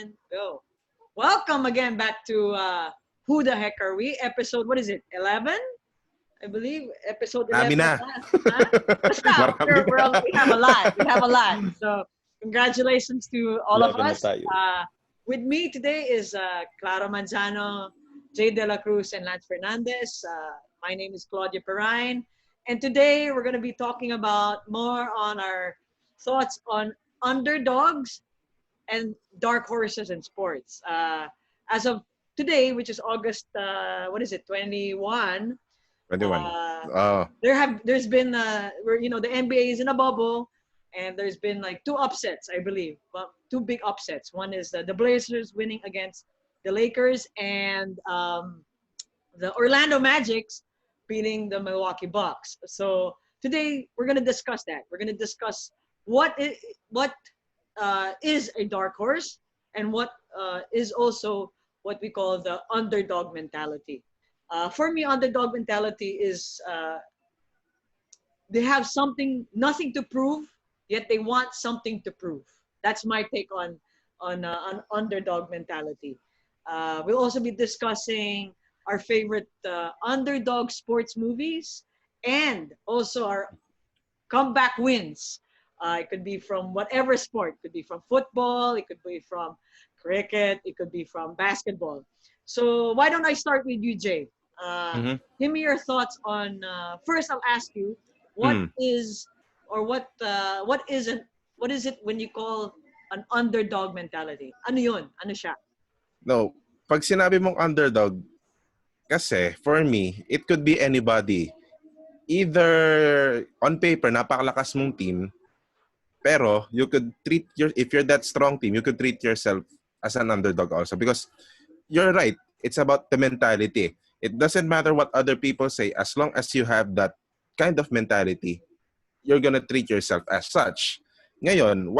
and go. Welcome again back to Who the Heck Are We? Episode, what is it, 11? I believe episode Marami 11 na. na. Huh? Basta, Marami na. we have a lot. We have a lot. So, congratulations to all of 11 na us. tayo. With me today is Claro Manzano, Jay De La Cruz, and Lance Fernandez. My name is Claudia Perrine. And today we're going to be talking about more on our thoughts on underdogs and dark horses in sports. As of today, which is August, 21, 21. Oh. there's been the NBA is in a bubble, and there's been like two upsets, I believe. Well, two big upsets. One is the Blazers winning against the Lakers, and the Orlando Magics beating the Milwaukee Bucks. So today we're gonna discuss that. We're gonna discuss what is a dark horse, and what is also what we call the underdog mentality. For me, underdog mentality is they have nothing to prove, yet they want something to prove. That's my take on underdog mentality. We'll also be discussing our favorite underdog sports movies, and also our comeback wins. It could be from whatever sport. It could be from football. It could be from cricket. It could be from basketball. So why don't I start with you, Jay? Give me your thoughts on. First, I'll ask you, what is it when you call an underdog mentality? Ano yun? Ano siya? No, pag sinabi mong underdog, kasi for me, it could be anybody. Either on paper, napakalakas mong team, pero you could if you're that strong team, you could treat yourself as an underdog also. Because you're right, it's about the mentality. It doesn't matter what other people say, as long as you have that kind of mentality, you're gonna treat yourself as such. Ngayon,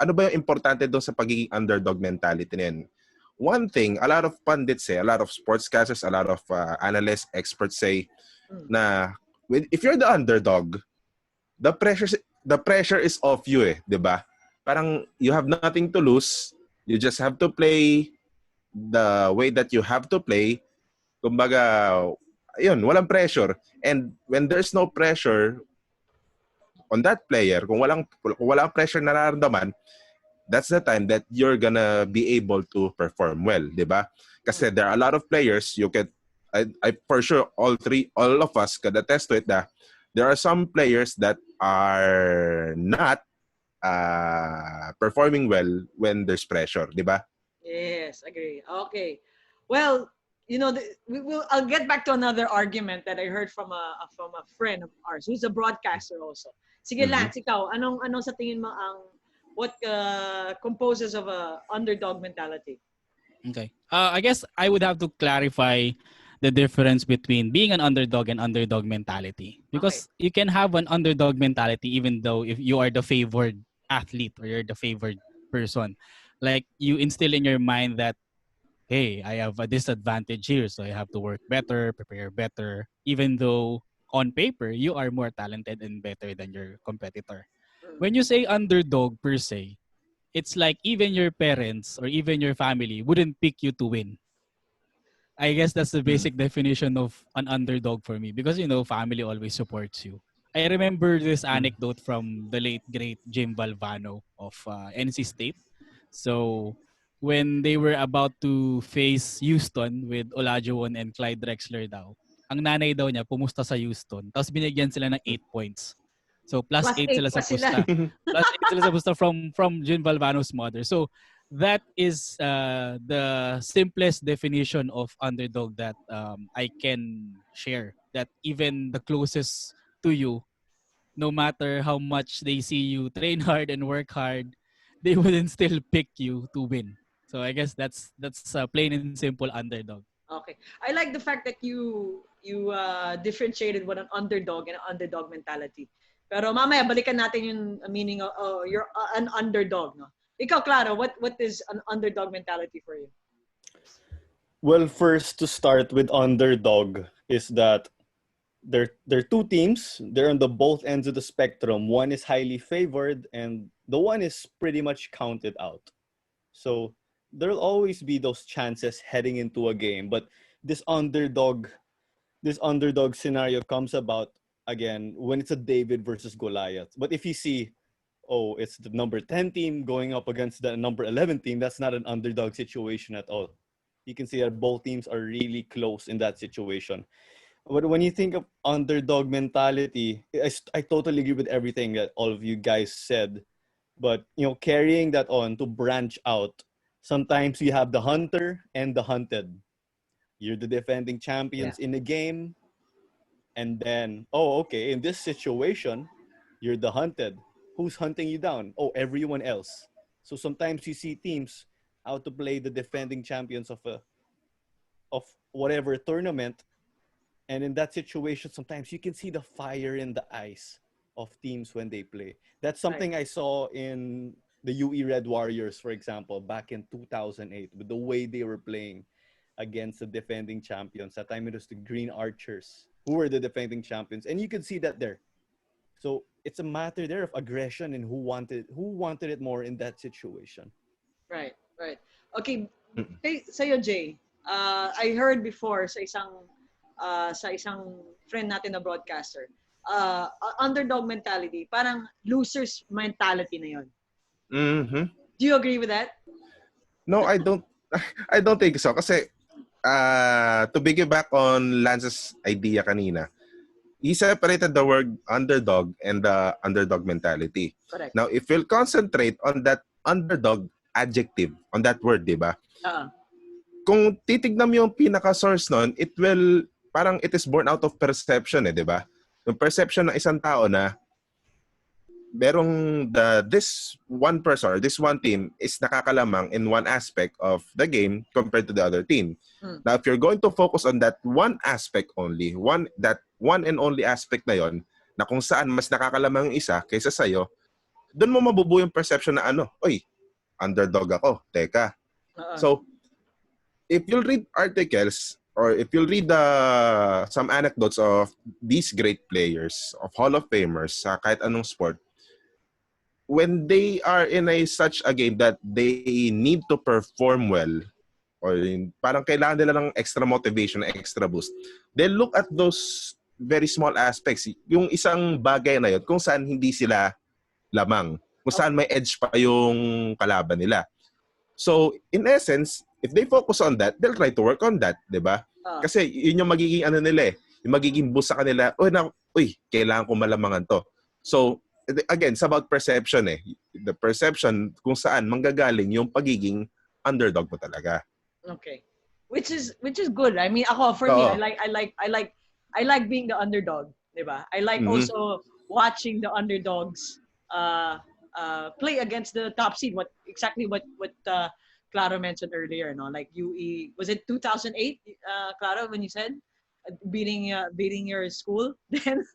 ano ba yung importante doon sa pagiging underdog mentality na yun? One thing, a lot of pundits say, a lot of sportscasters, a lot of analysts, experts say, na if you're the underdog, the pressure is off you, di ba? Parang you have nothing to lose. You just have to play the way that you have to play. Kumbaga, ayun, walang pressure. And when there's no pressure on that player, kung walang pressure na nararamdaman, that's the time that you're gonna be able to perform well, di ba? Kasi there are a lot of players, I for sure all of us could attest to it, that there are some players that are not performing well when there's pressure, di ba? Yes, agree. Okay. Well, I'll get back to another argument that I heard from a friend of ours who's a broadcaster also. Sige, Lance, ikaw, anong sa tingin mo what composes of a underdog mentality? Okay. I guess I would have to clarify the difference between being an underdog and underdog mentality. Because you can have an underdog mentality even though if you are the favored athlete or you're the favored person. Like you instill in your mind that, hey, I have a disadvantage here, so I have to work better, prepare better, even though on paper you are more talented and better than your competitor. When you say underdog per se, it's like even your parents or even your family wouldn't pick you to win. I guess that's the basic definition of an underdog for me because, family always supports you. I remember this anecdote from the late, great Jim Valvano of NC State. So, when they were about to face Houston with Olajuwon and Clyde Drexler daw, ang nanay daw niya pumusta sa Houston. Tapos binigyan sila ng 8 points. So, plus 8 sila sa pusta. Plus 8 sila sa pusta from Jim Valvano's mother. So, that is the simplest definition of underdog that I can share. That even the closest to you, no matter how much they see you train hard and work hard, they wouldn't still pick you to win. So I guess that's plain and simple underdog. Okay. I like the fact that you differentiated what an underdog and an underdog mentality. Pero mamaya balikan natin yung meaning of you're an underdog, no? Ikaw, Claro, what is an underdog mentality for you? Well, first to start with underdog is that there are two teams. They're on the both ends of the spectrum. One is highly favored and the one is pretty much counted out. So there'll always be those chances heading into a game. But this underdog scenario comes about again when it's a David versus Goliath. But if you see, oh, it's the number 10 team going up against the number 11 team, that's not an underdog situation at all. You can see that both teams are really close in that situation. But when you think of underdog mentality, I totally agree with everything that all of you guys said. But, carrying that on to branch out, sometimes you have the hunter and the hunted. You're the defending champions in the game. And then, okay, in this situation, you're the hunted. Who's hunting you down? Oh, everyone else. So sometimes you see teams out to play the defending champions of whatever tournament. And in that situation, sometimes you can see the fire in the eyes of teams when they play. That's something I saw in the UE Red Warriors, for example, back in 2008, with the way they were playing against the defending champions. That time it was the Green Archers who were the defending champions. And you could see that there. So it's a matter there of aggression and who wanted it more in that situation. Right. Okay, sa'yo, Jay. I heard before sa isang friend natin na broadcaster, underdog mentality, parang losers mentality na yon. Mm-hmm. Do you agree with that? No, I don't. I don't think so. Kasi to piggyback on Lance's idea kanina, he separated the word underdog and the underdog mentality. Correct. Now, if you'll concentrate on that underdog adjective, on that word, di ba? Kung titignan mo yung pinaka-source nun, it is born out of perception, di ba? Yung perception ng isang tao na merong this one person or this one team is nakakalamang in one aspect of the game compared to the other team. Now, if you're going to focus on that one aspect only, that one and only aspect na yon, na kung saan mas nakakalamang yung isa kaysa sa'yo, doon mo mabubuo yung perception na underdog ako, teka. So, if you'll read articles or if you'll read some anecdotes of these great players, of Hall of Famers sa kahit anong sport, when they are in such a game that they need to perform well, or parang kailangan nila ng extra motivation, extra boost, they look at those very small aspects. Yung isang bagay na yun, kung saan hindi sila lamang, kung saan may edge pa yung kalaban nila. So, in essence, if they focus on that, they'll try to work on that, di ba? Kasi yun yung magiging nila yung magiging boost sa kanila, kailangan ko malamangan to. So, again, it's about perception The perception kung saan manggagaling yung pagiging underdog mo talaga. Okay. Which is good. I mean, for me, I like being the underdog, 'di ba? I like also watching the underdogs play against the top seed. What Claro mentioned earlier, no? Like UE, was it 2008, Claro, when you said beating your school? Then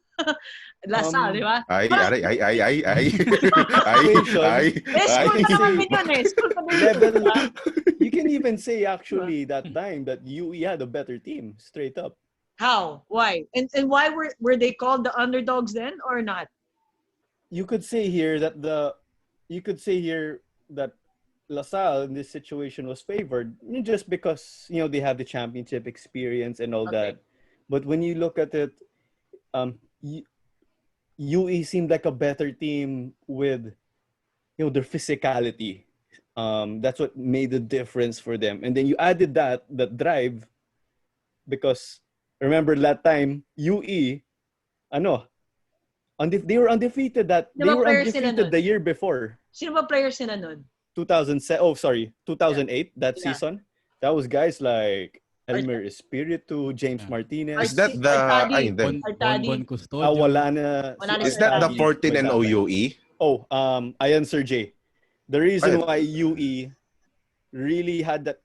Lasal, di ba? Ay. School pa naman din yun School pa din yun. You can even say actually that time that UE had a better team, straight up. How? Why? And why were they called the underdogs then or not? You could say here that LaSalle in this situation was favored just because they have the championship experience and all that. But when you look at it, UE seemed like a better team with their physicality. That's what made the difference for them. And then you added that drive, because remember that time UE they were undefeated the year before. Sino ba players nila nun? 2008 season. That was guys like Elmer Espiritu, James Martinez. Is that the Bonbon Custodio? Wala na. Is that the 14 and OUE? I answer Jay. The reason why UE really had that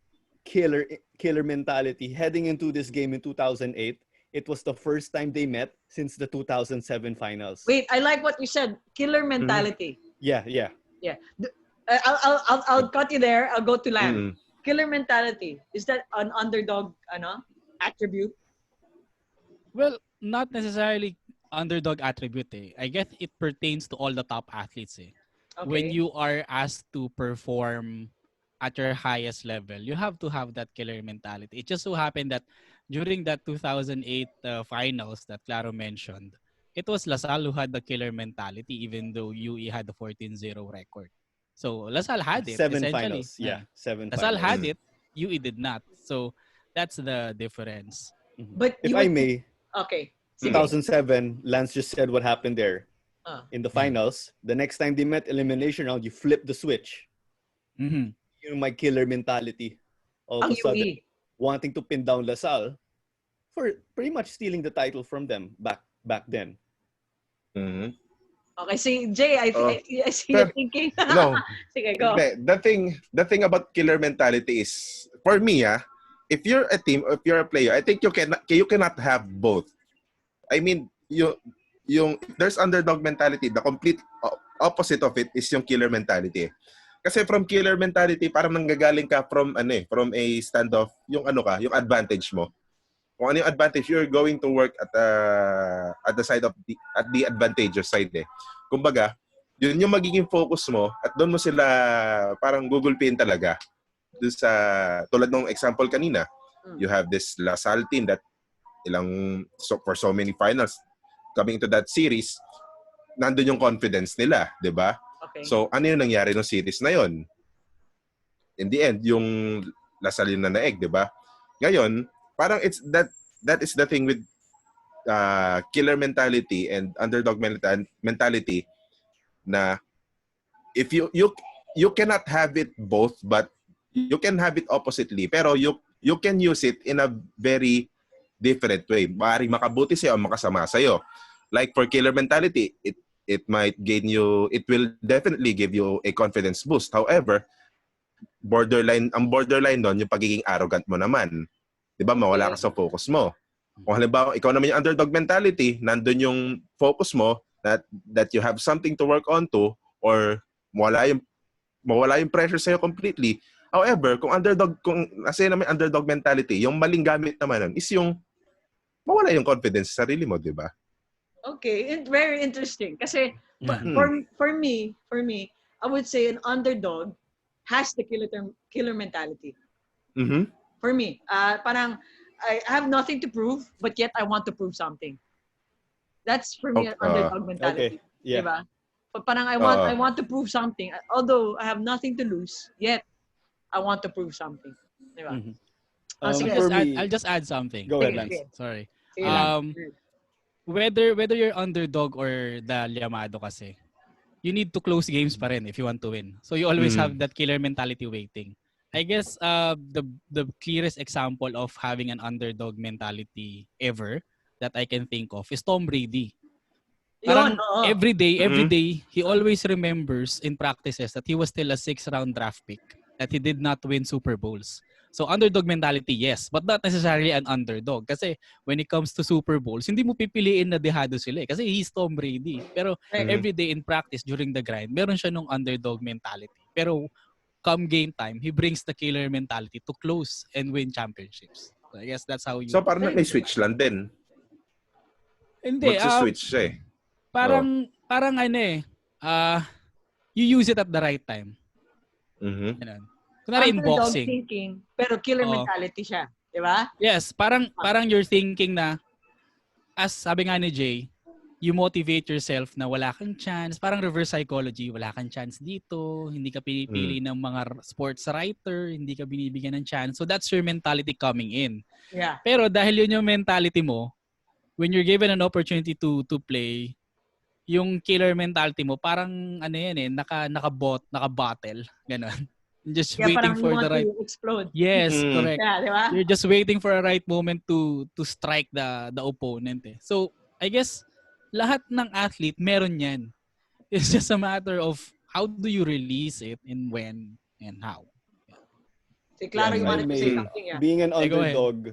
killer mentality heading into this game in 2008, it was the first time they met since the 2007 finals. Wait, I like what you said. Killer mentality. Yeah. I'll cut you there. I'll go to Lam. Killer mentality. Is that an underdog attribute? Well, not necessarily underdog attribute. I guess it pertains to all the top athletes. Okay. When you are asked to perform at your highest level, you have to have that killer mentality. It just so happened that during that 2008 finals that Claro mentioned, it was Lasal who had the killer mentality even though UE had the 14-0 record. So Lasal had it, Seven essentially. finals. Yeah, seven Lasal finals. had it, UE did not. So that's the difference. But If you I would may, okay. Sige. 2007, Lance just said what happened there Ah. in the finals. The next time they met elimination round, you flip the switch. Mm-hmm. My killer mentality. All of Ang a sudden, UE. wanting to pin down Lasal for pretty much stealing the title from them back then. Mhm. Okay, see, Jay, I see you Pero, thinking. no. Sige, go. The thing about killer mentality is, for me, if you're a team, if you're a player, I think you cannot have both. I mean, if there's underdog mentality, the complete opposite of it is yung killer mentality. Kasi from killer mentality, parang nanggagaling ka from a standoff, yung yung advantage mo. Kung ano yung advantage, you're going to work at the side of the advantageous side eh. Kumbaga, yun yung magiging focus mo at doon mo sila parang gugulpiin talaga. Doon sa tulad ng example kanina, you have this Lasal team that for so many finals coming into that series, nandun yung confidence nila, 'di ba? Okay. So, ano yung nangyari ng series na yon? In the end, yung Lasal yung nanaeg, 'di ba? Ngayon, parang that is the thing with killer mentality and underdog mentality na if you cannot have it both, but you can have it oppositely, pero you can use it in a very different way. Maaaring makabuti sa'yo o makasama sa'yo. Like for killer mentality, it will definitely give you a confidence boost. However, ang borderline doon yung pagiging arrogant mo naman. 'Di ba? Mawala ka sa focus mo. Kung halimbawa, ikaw naman yung underdog mentality, nandun yung focus mo that you have something to work on to, or mawala yung pressure sa'yo completely. However, kung kasi naman underdog mentality, yung maling gamit naman nun is yung mawala yung confidence sa sarili mo, di ba? Okay, very interesting. Kasi for me, I would say an underdog has the killer mentality. Mm-hmm. For me, parang I have nothing to prove, but yet I want to prove something. That's for me an underdog mentality. Okay. Yeah. Diba? But parang I want to prove something. Although I have nothing to lose, yet I want to prove something. Diba? I'll just add something. Go ahead, Lance. Sorry. Sige lang. Whether you're underdog or the Llamado kasi, you need to close games pa rin if you want to win. So you always have that killer mentality waiting. I guess the clearest example of having an underdog mentality ever that I can think of is Tom Brady. Parang every day, he always remembers in practices that he was still a 6th-round draft pick, that he did not win Super Bowls. So underdog mentality, yes, but not necessarily an underdog. Kasi when it comes to Super Bowls, hindi mo pipiliin na dehado sila kasi he's Tom Brady. Pero every day in practice during the grind, meron siya nung underdog mentality. Pero come game time, he brings the killer mentality to close and win championships. So I guess that's how you... So parang may switch lang din. Hindi. Magsa-switch siya eh. Parang you use it at the right time. Mm-hmm. Kunwari in underdog boxing. thinking, pero killer mentality siya. Di ba? Yes, parang you're thinking na, as sabi nga ni Jay, you motivate yourself na wala kang chance. Parang reverse psychology, wala kang chance dito, hindi ka pinipili ng mga sports writer, hindi ka binibigyan ng chance. So that's your mentality coming in. Yeah. Pero dahil yun yung mentality mo, when you're given an opportunity to play, yung killer mentality mo, parang naka-battle, gano'n. Just waiting for the right... explode. Yes, correct. Yeah, di ba? You're just waiting for a right moment to strike the opponent. So, I guess, lahat ng athlete, meron yan. It's just a matter of how do you release it and when and how. Yeah. Si Claro, you wanted to say something, yeah. Being an underdog,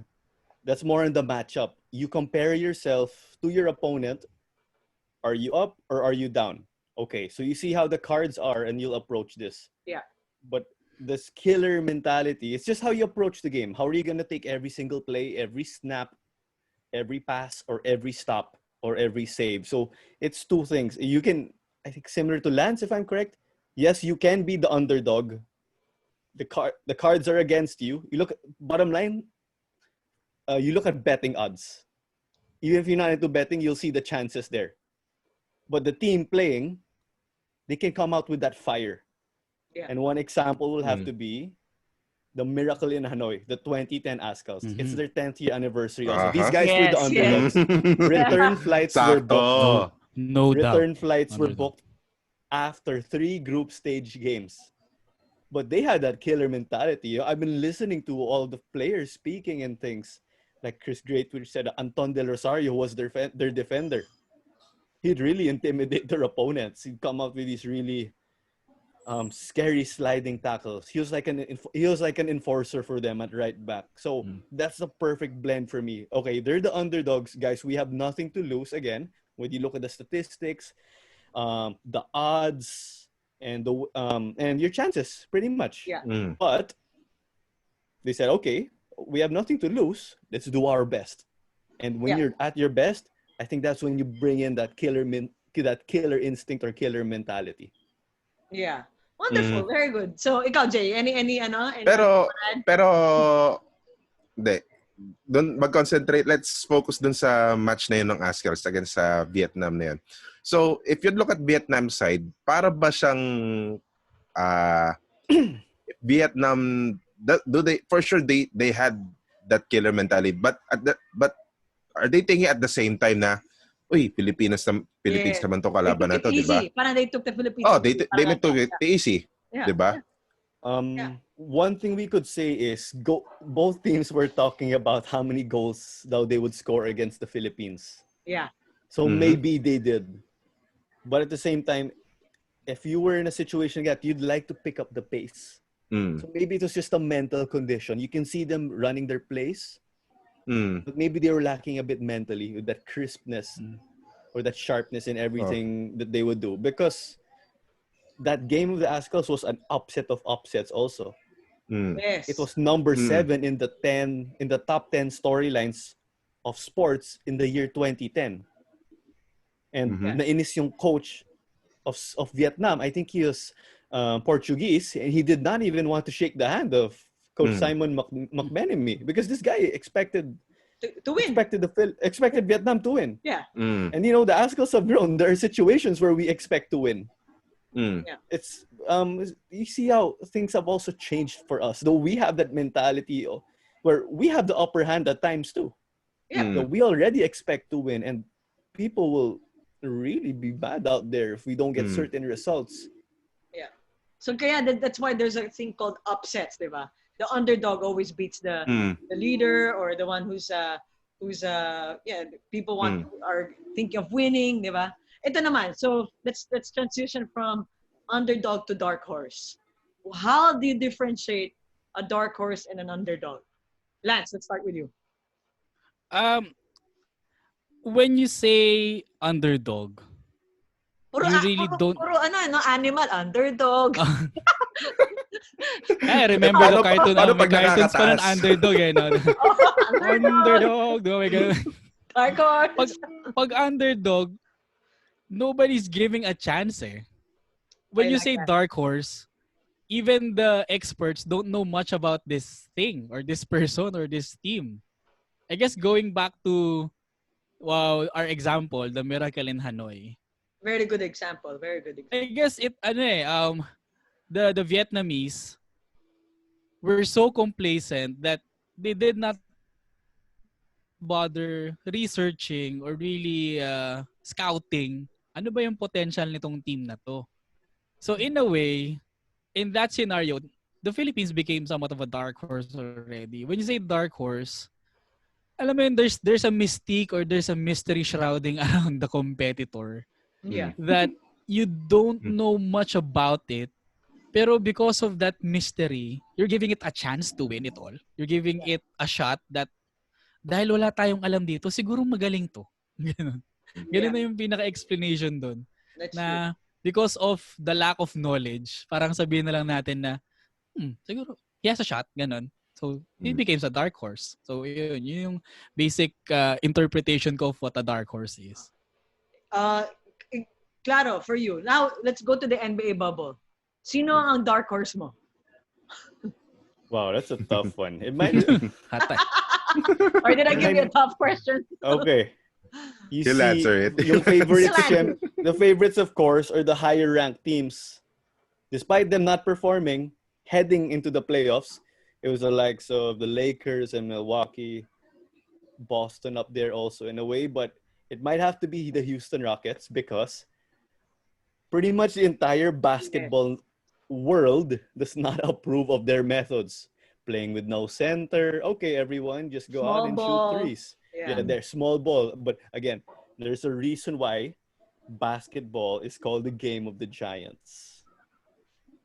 that's more in the matchup. You compare yourself to your opponent. Are you up or are you down? Okay, so you see how the cards are and you'll approach this. Yeah. But this killer mentality, it's just how you approach the game. How are you going to take every single play, every snap, every pass, or every stop, or every save? So it's two things. You can, I think, similar to Lance, if I'm correct. Yes, you can be the underdog. the cards are against you. You look bottom line. You look at betting odds. Even if you're not into betting, you'll see the chances there. But the team playing, they can come out with that fire. Yeah. And one example will have to be the Miracle in Hanoi, the 2010 Azkals. It's their 10th year anniversary also. These guys were the underdogs. Return flights were booked. No doubt. Return flights were Underdog. booked after 3 group stage games. But they had that killer mentality. I've been listening to all the players speaking and things. Like Chris Greatwich said, Anton Del Rosario was their defender. He'd really intimidate their opponents. He'd come out with these really scary sliding tackles. He was like an enforcer for them at right back. So that's the perfect blend for me. Okay, they're the underdogs, guys. We have nothing to lose. Again, when you look at the statistics, the odds, and your chances, pretty much. Yeah. But they said, okay, we have nothing to lose. Let's do our best. And when you're at your best, I think that's when you bring in that killer instinct or killer mentality. Yeah. Wonderful. Very good. So, ikaw, Jay, any pero, hindi. Doon mag-concentrate. Let's focus dun sa match na yun ng Azkals against sa Vietnam na yun. So, if you look at Vietnam side, para ba siyang Vietnam, do they, for sure they had that killer mentality, but are they thinking at the same time na, uy, Philippines naman to kalaban na to, di ba? Parang they took the Philippines. Oh, they took it easy, di ba? One thing we could say is both teams were talking about how many goals they would score against the Philippines. Yeah. So maybe they did. But at the same time, if you were in a situation that you'd like to pick up the pace. So maybe it was just a mental condition. You can see them running their plays. But maybe they were lacking a bit mentally with that crispness or that sharpness in everything that they would do. Because that game of the Azkals was an upset of upsets also. Yes. It was number 7 in the top 10 storylines of sports in the year 2010. And nainis yung coach of Vietnam. I think he was Portuguese, and he did not even want to shake the hand of Coach Simon McManamy because this guy expected to win. Expected Vietnam to win. Yeah. And the Azkals have grown. There are situations where we expect to win. Yeah. It's you see how things have also changed for us. Though we have that mentality where we have the upper hand at times too. Yeah. So we already expect to win, and people will really be bad out there if we don't get certain results. Yeah. So kaya that's why there's a thing called upsets, diba? The underdog always beats the leader or the one who's people are thinking of winning, diba? Ito naman. So let's transition from underdog to dark horse. How do you differentiate a dark horse and an underdog? Lance, let's start with you. When you say underdog, you really don't. Puro animal underdog. I remember the cartoon. May cartoons pa ng underdog eh. No? Underdog. Oh my God. Dark horse. Pag underdog, nobody's giving a chance eh. When you say dark horse, even the experts don't know much about this thing or this person or this team. I guess going back to our example, the Miracle in Hanoi. Very good example. Very good example. I guess the Vietnamese were so complacent that they did not bother researching or really scouting ano ba yung potential nitong team na to. So in a way, in that scenario, the Philippines became somewhat of a dark horse already. When you say dark horse, alam mo yun, there's a mystique or there's a mystery shrouding around the competitor. Yeah. That you don't know much about it. Pero because of that mystery, you're giving it a chance to win it all. You're giving it a shot that dahil wala tayong alam dito, siguro magaling to. Ganun. Ganun na yung pinaka-explanation doon. Na because of the lack of knowledge, parang sabihin na lang natin na, siguro, he has a shot. Ganun. So, it becomes a dark horse. So, yun yung basic interpretation ko of what a dark horse is. Claro, for you. Now, let's go to the NBA bubble. Sino ang dark horse mo? Wow, that's a tough one. It might. Or did I give you a tough question? Okay. You He'll see, answer it. yung favorites, He'll answer. the favorites, of course, are the higher ranked teams. Despite them not performing, heading into the playoffs, it was the likes of the Lakers and Milwaukee, Boston up there also in a way, but it might have to be the Houston Rockets because pretty much the entire basketball world does not approve of their methods. Playing with no center. Okay, everyone, just go out Small and ball. shoot threes. Yeah. Yeah, they're small ball. But again, there's a reason why basketball is called the game of the giants.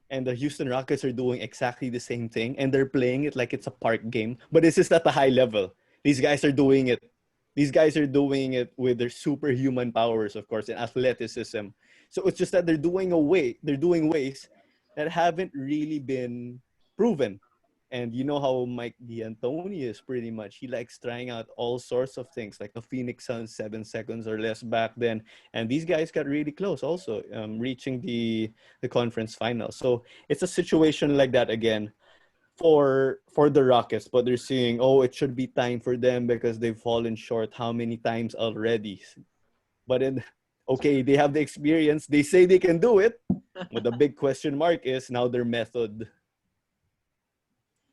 And the Houston Rockets are doing exactly the same thing. And they're playing it like it's a park game. But this is at a high level. These guys are doing it. These guys are doing it with their superhuman powers, of course, and athleticism. So it's just that they're doing ways that haven't really been proven. And you know how Mike D'Antoni is pretty much. He likes trying out all sorts of things, like the Phoenix Suns 7 seconds or less back then. And these guys got really close also, reaching the conference final. So it's a situation like that again for the Rockets. But they're saying, oh, it should be time for them because they've fallen short how many times already. But then, okay, they have the experience. They say they can do it. But the big question mark is now their method.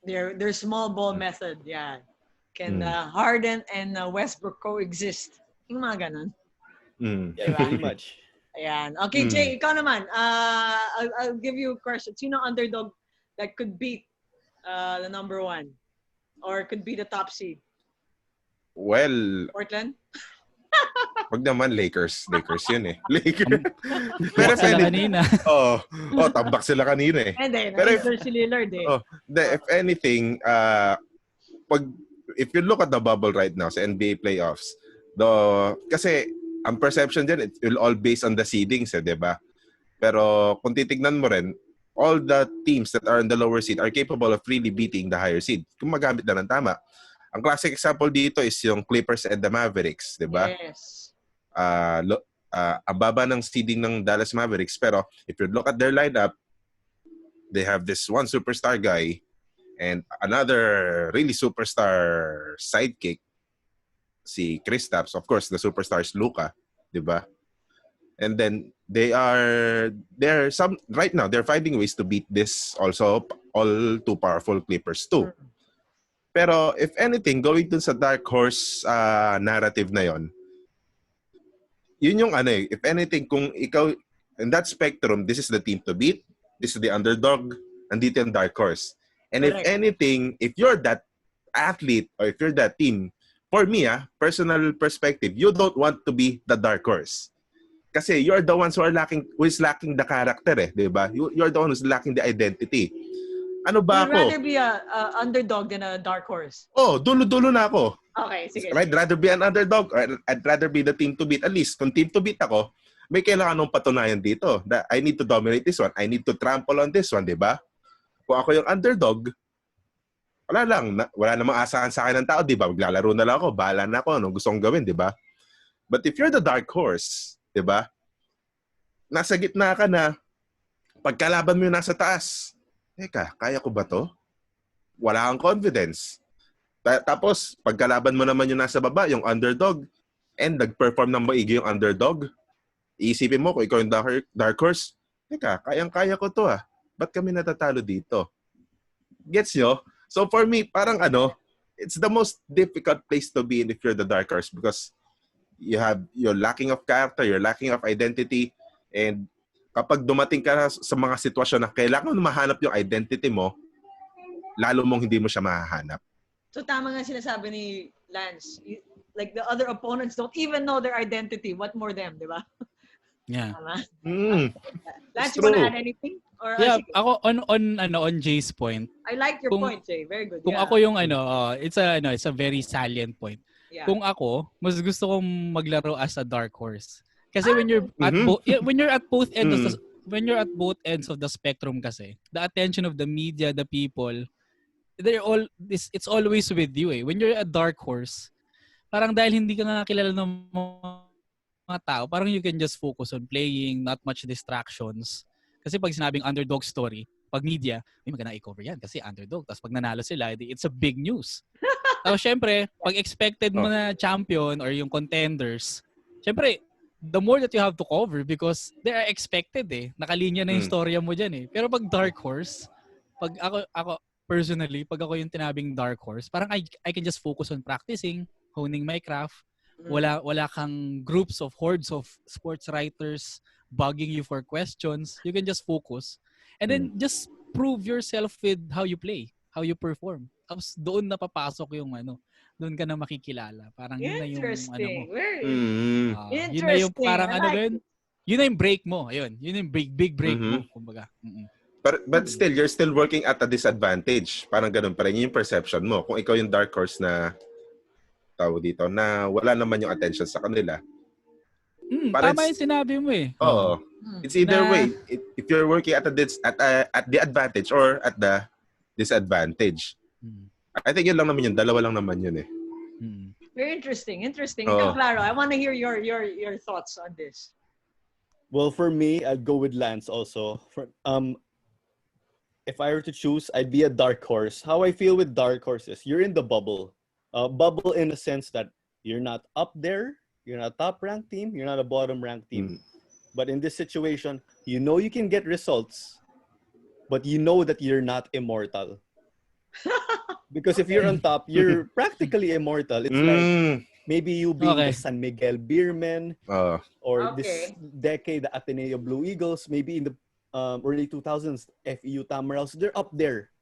Their small ball method, yeah. Can Harden and Westbrook coexist? Yung mga ganun. Yeah, pretty much. Ayan. Okay, Jay, ikaw naman. I'll give you a question. Sino underdog that could beat the number one? Or could be the top seed? Well, Portland? wag naman Lakers. Lakers yun eh. Lakers. Pero sila kanina. Tambak sila kanina eh. Hindi, Pero si Lillard eh. if anything, if you look at the bubble right now sa NBA playoffs, kasi ang perception dyan, it will all based on the seedings, di ba? Pero kung titignan mo rin, all the teams that are in the lower seed are capable of really beating the higher seed. Kung magamit na ng tama. Ang classic example dito is yung Clippers and the Mavericks, di ba? Yes. Ang baba ng seeding ng Dallas Mavericks, pero if you look at their lineup, they have this one superstar guy and another really superstar sidekick, si Kristaps. Of course, the superstar is Luka, di ba? And then right now they're finding ways to beat this also all too powerful Clippers too. Pero if anything, going dun sa dark horse narrative na yon, yun yung if anything, kung ikaw in that spectrum, this is the team to beat, this is the underdog, nandito yung dark horse. And if anything, if you're that athlete or if you're that team, for me, personal perspective, you don't want to be the dark horse. Kasi you're the ones who is lacking the character di ba? You're the one who's lacking the identity. Ano ba You'd ako? rather be a underdog than a dark horse. Dulo-dulo na ako. Okay, sige. I'd rather be an underdog or I'd rather be the team to beat. At least, kung team to beat ako, may kailangan nung patunayan dito. That I need to dominate this one. I need to trample on this one, di ba? Kung ako yung underdog, wala namang asahan sa akin ng tao, di ba? Maglalaro na lang ako, bahala na ako, anong gusto kong gawin, di ba? But if you're the dark horse, di ba? Nasa gitna ka na, pagkalaban mo yung nasa taas, teka, kaya ko ba to? Wala kang confidence. Tapos, pagkalaban mo naman yung nasa baba, yung underdog, and nag-perform ng maigi yung underdog, iisipin mo kung ikaw yung dark horse, teka, kayang-kaya ko to Ba't kami natatalo dito? Gets nyo? So for me, parang it's the most difficult place to be in if you're the dark horse because you're lacking of character, you're lacking of identity, and kapag dumating ka sa mga sitwasyon na kailangan mo mahanap yung identity mo, lalo mong hindi mo siya mahahanap. So tama nga sinasabi ni Lance. Like the other opponents don't even know their identity. What more them, di ba? Yeah. Lance, you wanna add anything? Or, yeah, ako on Jay's point. I like your point, Jay. Very good. Kung ako yung it's a very salient point. Yeah. Kung ako, mas gusto kong maglaro as a dark horse. Kasi when you're at both ends of the spectrum kasi, the attention of the media, the people, it's always with you When you're a dark horse, parang dahil hindi ka nga kilala ng mga tao, parang you can just focus on playing, not much distractions. Kasi pag sinabing underdog story, pag media, may maganda i-cover yan kasi underdog. Tapos pag nanalo sila, it's a big news. Tapos syempre, pag expected mo na champion or yung contenders, syempre, the more that you have to cover because they are expected eh. Nakalinya na yung storya mo dyan eh. Pero pag dark horse, pag ako personally, pag ako yung tinabing dark horse, parang I can just focus on practicing, honing my craft. Wala kang groups of hordes of sports writers bugging you for questions. You can just focus. And then just prove yourself with how you play, how you perform. Tapos doon na papasok yung doon ka na makikilala. Parang yun na yung mo. Yun na yung parang yun na yung break mo. Ayun, yun yung big break mo, kumbaga. But still, you're still working at a disadvantage. Parang ganun pa rin. Yun yung perception mo. Kung ikaw yung dark horse na tao dito, na wala naman yung attention sa kanila. Tama yung sinabi mo eh. Oo. It's either way. If you're working at the advantage or at the disadvantage. I think yun lang naman yun. Dalawa lang naman yun eh. Very interesting. Ikaw, Claro, I want to hear your thoughts on this. Well, for me, I'd go with Lance also. If I were to choose, I'd be a dark horse. How I feel with dark horses, you're in the bubble. Bubble in the sense that you're not up there, you're not a top-ranked team, you're not a bottom-ranked team. But in this situation, you know you can get results, but you know that you're not immortal. Because if you're on top, you're practically immortal. It's like maybe you being the San Miguel Beermen, or this decade, the Ateneo Blue Eagles, maybe in the early 2000s, FEU Tamaraws, they're up there.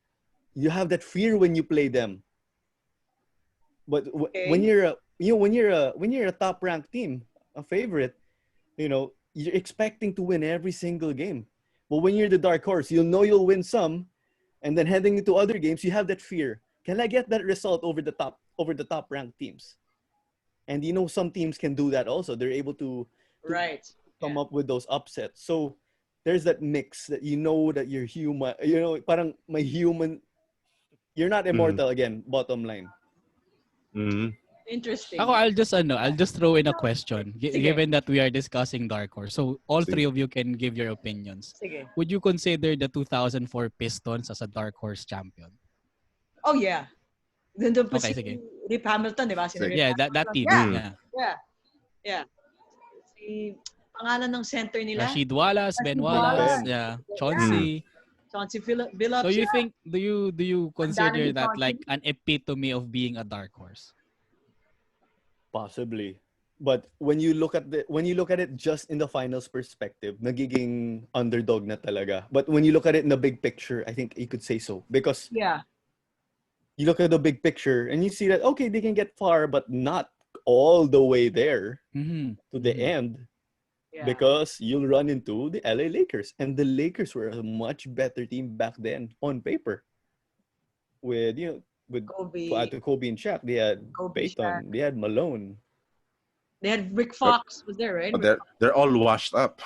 You have that fear when you play them. But when you're a top-ranked team, a favorite, you're expecting to win every single game. But when you're the dark horse, you'll win some, and then heading into other games, you have that fear. Can I get that result over the top-ranked teams? And some teams can do that also. They're able to come up with those upsets. So there's that mix that that you're human. Parang may human. You're not immortal again. Bottom line. Interesting. I'll just throw in a question. Given that we are discussing dark horse, so all three of you can give your opinions. Sige. Would you consider the 2004 Pistons as a dark horse champion? Oh yeah. Doon pa sige. Rip Hamilton, di ba? That team. Yeah. Si pangalan ng center nila? Rashid Wallace, Ben Wallace, Chauncey. Chauncey Billups. So you think do you consider that like an epitome of being a dark horse? Possibly. But when you look at it just in the finals perspective, nagiging underdog na talaga. But when you look at it in the big picture, I think you could say so. Because you look at the big picture and you see that, okay, they can get far, but not all the way there to the end. Yeah. Because you'll run into the LA Lakers. And the Lakers were a much better team back then on paper. With Kobe and Shaq. They had Peyton. Shaq. They had Malone. They had Rick Fox was there, right? They're all washed up.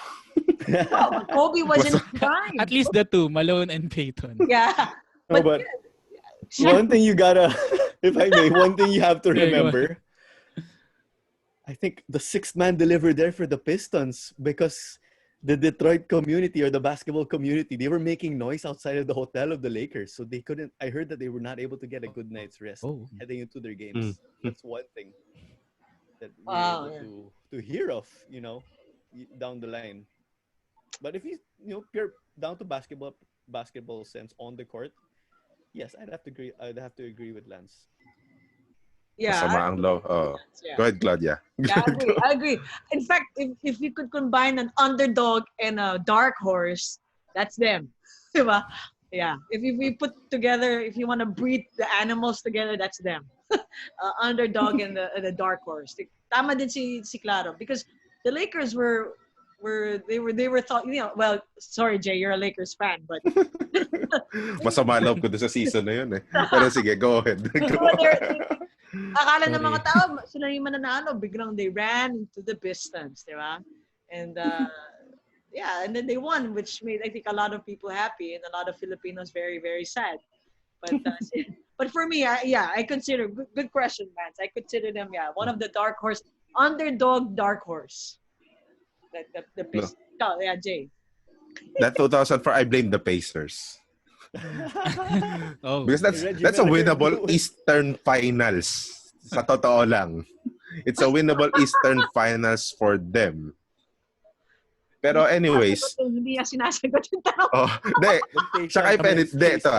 But Kobe was in his prime. At least the two, Malone and Peyton. Yeah. But one thing you gotta, if I may, one thing you have to remember, I think the sixth man delivered there for the Pistons because the Detroit community or the basketball community, they were making noise outside of the hotel of the Lakers. So they couldn't, I heard that they were not able to get a good night's rest heading into their games. That's one thing that we're able to hear of, down the line. But if pure down to basketball sense on the court, yes, I'd have to agree with Lance. Yeah. Go ahead, Claudia. Yeah, I agree. In fact, if you could combine an underdog and a dark horse, that's them. Diba? Yeah. If we put together, if you want to breed the animals together, that's them. Underdog and the dark horse. Tama din si Claro because the Lakers were thought, well, sorry Jay, you're a Lakers fan, but masama loob ko doon sa season na yun eh. Pero sige, go ahead. Akala ng mga tao, sila yung mananalo, biglang they ran into the Pistons, di ba? And and then they won, which made, I think, a lot of people happy and a lot of Filipinos very, very sad. But for me, I consider, good question, Vance. I consider them, one of the dark horse, underdog dark horse. The Pistons. No. Oh, yeah, Jay. That 2004, I blame the Pacers. Oh. Because that's a winnable Eastern Finals. Sa totoo lang. It's a winnable Eastern Finals for them. Pero anyways. Hindi niya sinasagot yung tanong. Oh, de. Saka ito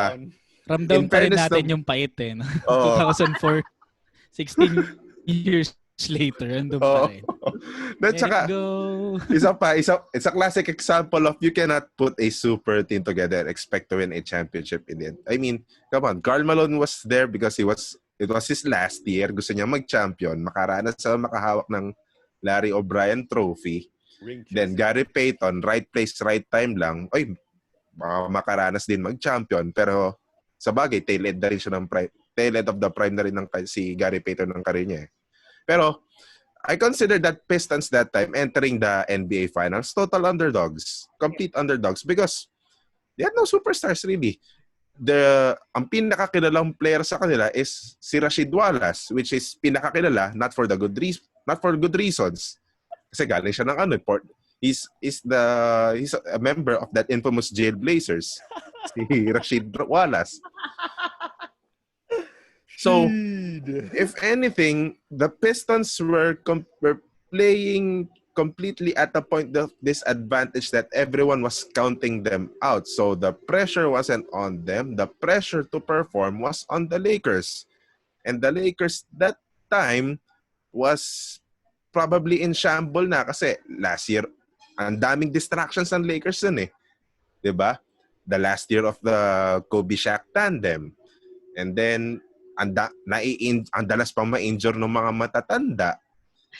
Ramdam pa rin natin yung pait eh. No? 2004, 16 years later, andun pa rin. Let's go. It's a classic example of you cannot put a super team together and expect to win a championship in it. I mean, come on. Karl Malone was there because it was his last year. Gusto niya mag-champion. Makaranas sa makahawak ng Larry O'Brien trophy. Then Gary Payton, right place, right time lang. Makaranas din mag-champion. Pero sa bagay, tail-end na rin siya ng tail-end of the prime na rin ng si Gary Payton ng career niya. Pero I consider that Pistons that time entering the NBA Finals total underdogs, complete underdogs because they had no superstars really. Ang pinakakilalang player sa kanila is si Rasheed Wallace, which is pinakakilala not for good reasons. Kasi galing siya ng he's a member of that infamous Jailblazers, si Rasheed Wallace. So, if anything, the Pistons were playing completely at the point of disadvantage that everyone was counting them out. So, the pressure wasn't on them. The pressure to perform was on the Lakers. And the Lakers that time was probably in shambles na kasi last year, ang daming distractions ng Lakers dun eh. Diba? The last year of the Kobe-Shaq tandem. And then, ang dalas pang ma-injure ng mga matatanda.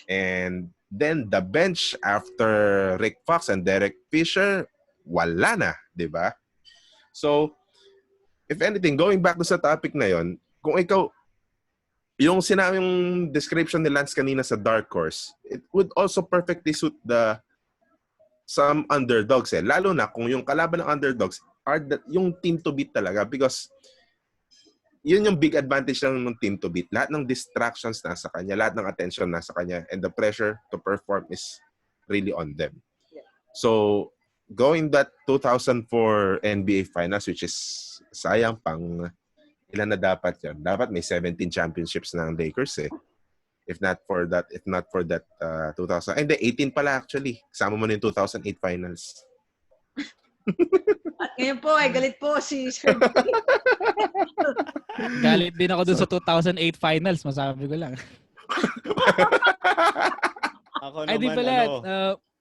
And then the bench after Rick Fox and Derek Fisher, wala na, di ba? So, if anything, going back to sa topic na yon, kung ikaw, yung sinabing description ni Lance kanina sa Dark Horse, it would also perfectly suit some underdogs eh. Lalo na kung yung kalaban ng underdogs are yung team to beat talaga because yun yung big advantage ng team to beat. Lahat ng distractions nasa kanya, lahat ng attention nasa kanya, and the pressure to perform is really on them. Yeah. So, going that 2004 NBA Finals, which is sayang pang ilan na dapat yun? Dapat may 17 championships ng Lakers eh. If not for that 2000. Hindi, 18 pala actually. Kasama mo na yung 2008 Finals. At ngayon po ay galit po si Sir. Galit din ako dun sa 2008 finals, masabi ko lang. Ako Ay, di naman, pala.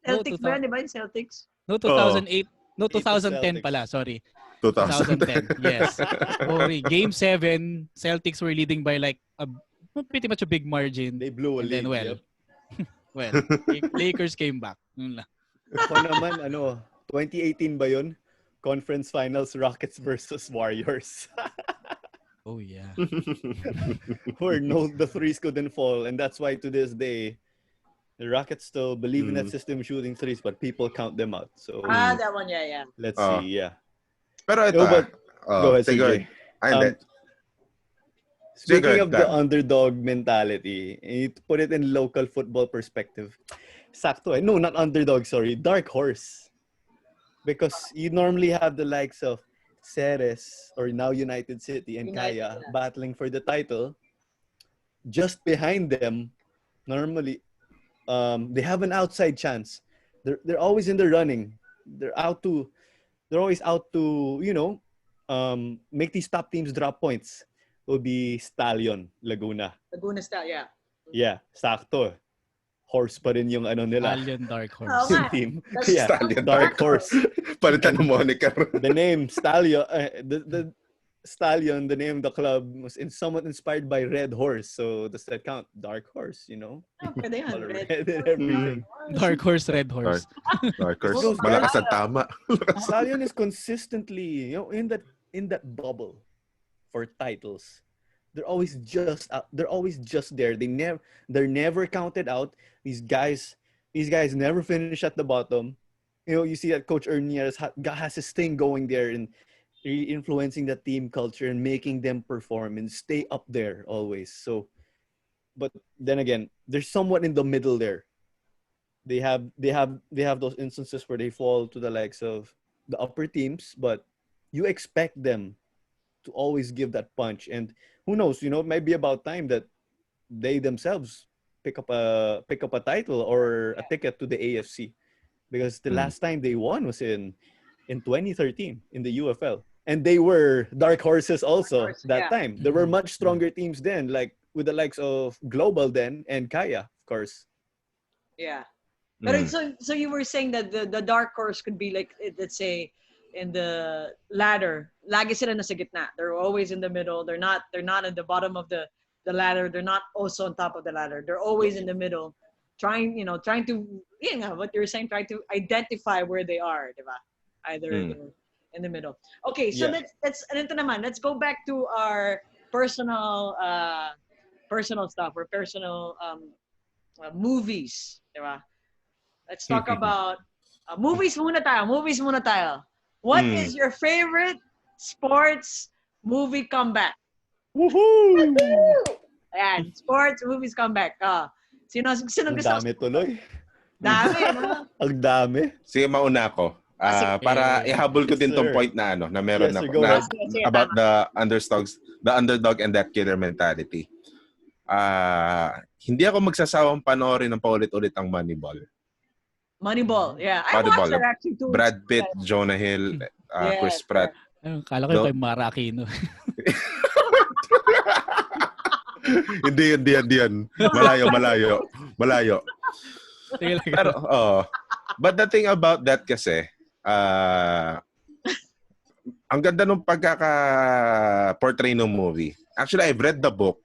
Celtics ba? Di ba yung Celtics? No, 2008. No, 2010 pala. Sorry. 2010. Yes. Sorry. Game 7, Celtics were leading by like pretty much a big margin. They blew a lead. Then, well, Lakers came back. Yun lang. Ako naman, 2018 ba yun? Conference Finals, Rockets versus Warriors. Oh, yeah. Where the threes couldn't fall. And that's why to this day, the Rockets still believe in that system shooting threes, but people count them out. So that one, yeah. Let's see, yeah. Pero ito, go ahead, CJ. Speaking of the underdog mentality, you put it in local football perspective. Sakto eh. No, not underdog, sorry. Dark horse. Because you normally have the likes of Ceres or now United City and Kaya battling for the title. Just behind them, normally, they have an outside chance. They're always in the running. They're always out to make these top teams drop points. It would be Stallion, Laguna. Laguna Stallion, yeah. Yeah, sakto. Horse pa rin yung nila. Stallion, Dark Horse. Team. Yeah, Stallion, Dark Horse. Palitan ng moniker. The name Stallion, the Stallion, the name of the club was somewhat inspired by Red Horse. So does that count? Dark Horse, Oh, pwede yan. Everything. Dark Horse, Red Horse. Dark Horse. Malakas ang tama. Stallion is consistently, in that bubble for titles. They're always just there. They're never counted out. These guys never finish at the bottom. You see that Coach Ernie has his thing going there and influencing the team culture and making them perform and stay up there always. So, but then again, there's someone in the middle there. They have those instances where they fall to the likes of the upper teams, but you expect them to always give that punch. And who knows, it might be about time that they themselves pick up a title or a ticket to the AFC, because the last time they won was in 2013 in the UFL, and they were dark horses also that time. There were much stronger teams then, like with the likes of Global then and Kaya, of course. Yeah. But so you were saying that the dark horse could be like, let's say, in the ladder, lagi sila nasa gitna. They're always in the middle. They're not at the bottom of the ladder. They're not also on top of the ladder. They're always in the middle, trying to, what you're saying, trying to identify where they are, diba? Either they're in the middle. Okay, so let's go back to our personal stuff or personal movies, diba? Let's talk about movies muna tayo. What is your favorite sports movie comeback? Woohoo! Ayan, sports movies comeback. Sino gusto? Dami tuloy. Dami, no? Ang dami. Sige, mauna ako. Para ihabol ko din tong point na na meron ako na about the underdog and that killer mentality. Hindi ako magsasawang panoorin ng paulit-ulit ang Moneyball. Moneyball, yeah. I watched that actually too. Brad Pitt, Jonah Hill, Chris Pratt. Kala ko yung Marakino. Hindi yan. Malayo. Pero, but the thing about that kasi, ang ganda nung pagkaka-portray ng movie. Actually, I've read the book.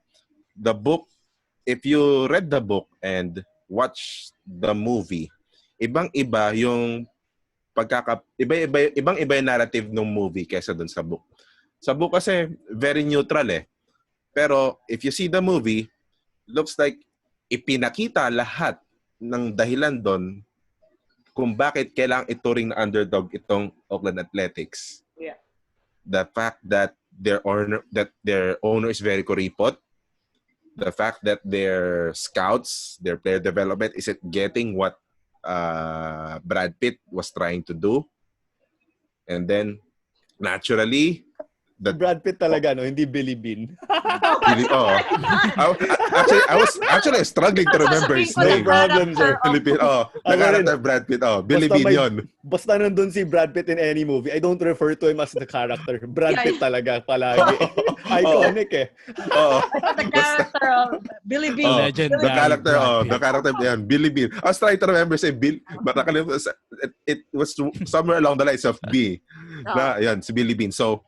The book, if you read the book and watch the movie, ibang-iba yung ibang-iba yung narrative ng movie kaysa dun sa book. Sa book kasi very neutral eh. Pero if you see the movie, looks like ipinakita lahat ng dahilan doon kung bakit kailangang ituring na underdog itong Oakland Athletics. Yeah. The fact that their owner is very kuripot. The fact that their scouts, their player development isn't getting what Brad Pitt was trying to do. And then, naturally, Brad Pitt talaga, no? Hindi Billy Bean. I was struggling to remember his name. No problem, sir. Character Brad Pitt. Billy Bean yun. Basta nandun si Brad Pitt in any movie, I don't refer to him as the character. Brad Pitt talaga palagi. Iconic eh. The character of Billy Bean. Legend. The character yan, Billy Bean. I was trying to remember it was somewhere along the lines of B. Yan, si Billy Bean. So,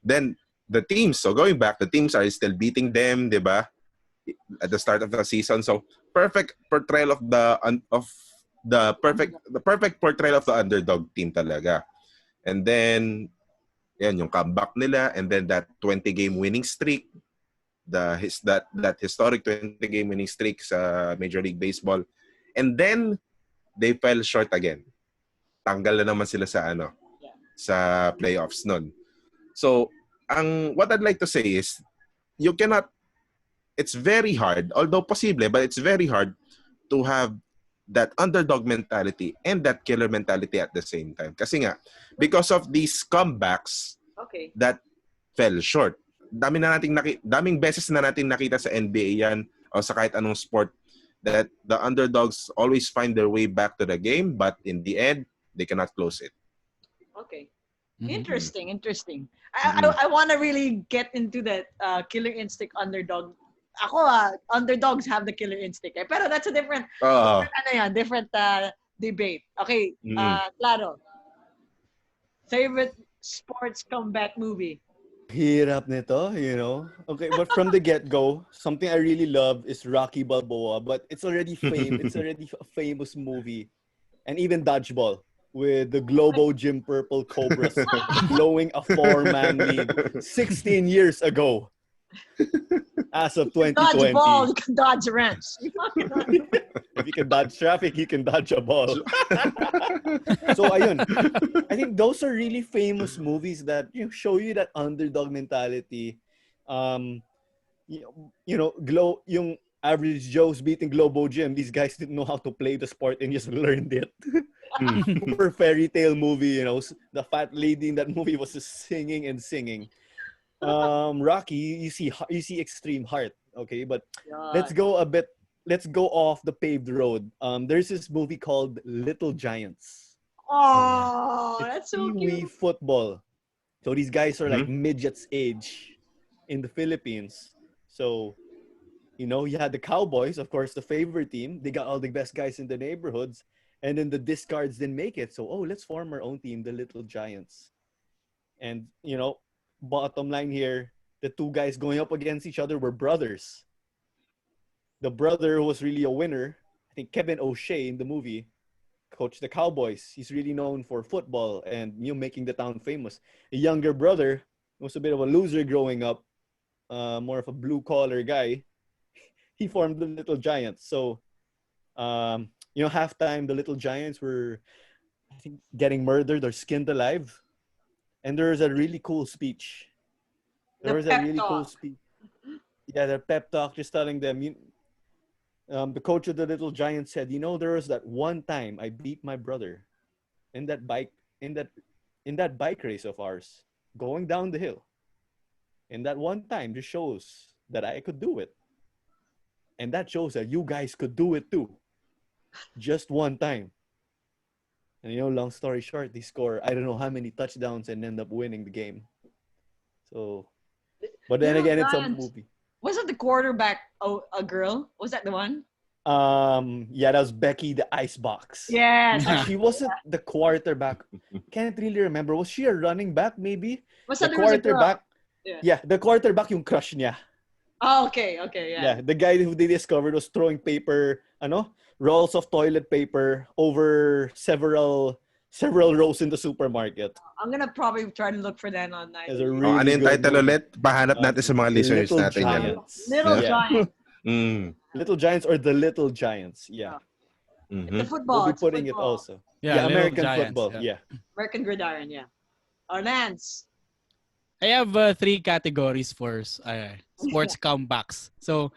then the teams, so going back, the teams are still beating them, diba? At the start of the season. So perfect portrayal of the perfect portrayal of the underdog team talaga. And then yan yung comeback nila, and then that 20-game winning streak, that historic 20-game winning streak sa Major League Baseball. And then they fell short again. Tanggal na naman sila sa playoffs nun. So, what I'd like to say is, it's very hard, although possible, but it's very hard to have that underdog mentality and that killer mentality at the same time. Kasi nga, because of these comebacks that fell short. Daming beses na natin nakita sa NBA yan o sa kahit anong sport that the underdogs always find their way back to the game, but in the end, they cannot close it. Okay. Interesting. I want to really get into that killer instinct underdog. Ako, underdogs have the killer instinct. Pero that's a different debate. Okay, Claro. Favorite sports comeback movie? Hirap nito, Okay, but from the get-go, something I really love is Rocky Balboa, but it's already it's already a famous movie. And even Dodgeball, with the Globo Gym Purple Cobras blowing a 4-man lead 16 years ago. As of 2020. Dodge ball, you can dodge a wrench. If you can dodge traffic, you can dodge a ball. So, ayun. I think those are really famous movies that show you that underdog mentality. Yung average Joes beating Globo Gym, these guys didn't know how to play the sport and just learned it. super fairy tale movie, the fat lady in that movie was just singing and singing. Rocky, you see extreme heart, okay? But let's God. go a bit. Let's go off the paved road. There's this movie called Little Giants. Oh yeah. Oh, It's that's so Pee-wee cute. football. So these guys are like Mhm. midgets age in the Philippines. So you had the Cowboys, of course, the favorite team. They got all the best guys in the neighborhoods, and then the discards didn't make it. So let's form our own team, the Little Giants. And bottom line here, the two guys going up against each other were brothers. The brother who was really a winner, I think Kevin O'Shea in the movie, coached the Cowboys. He's really known for football and making the town famous. A younger brother was a bit of a loser growing up, more of a blue collar guy. He formed the Little Giants. So, halftime the Little Giants were, I think, getting murdered or skinned alive. And there was a really cool speech. There The was a pep really cool talk. speech. Yeah, the pep talk, just telling them. The coach of the Little Giants said, there was that one time I beat my brother in that bike in that bike race of ours, going down the hill. And that one time just shows that I could do it. And that shows that you guys could do it too. Just one time. And long story short, they score I don't know how many touchdowns and end up winning the game. So, but then Little again, it's a Giants. movie. Was it the quarterback? Oh, a girl? Was that the one? Yeah, that was Becky the Icebox. Yes. She wasn't the quarterback. Can't really remember. Was she a running back maybe? Was The that there was a girl? quarterback. Yeah. Yeah, the quarterback yung crush niya. Oh, okay, yeah. Yeah, the guy who they discovered was throwing paper, rolls of toilet paper over several rows in the supermarket. I'm gonna probably try to look for that online. It's a Ano really yung good title movie. ulit? Pahanap natin sa mga listeners Little natin yan. Giants. Little Yeah. Giant. Little Giants or the Little Giants. Yeah. The Mhm. football. We'll be it's putting it football. also. Yeah, Little American Giants, football. yeah. Yeah. American Gridiron, yeah. Lance. I have 3 categories for sports comebacks. So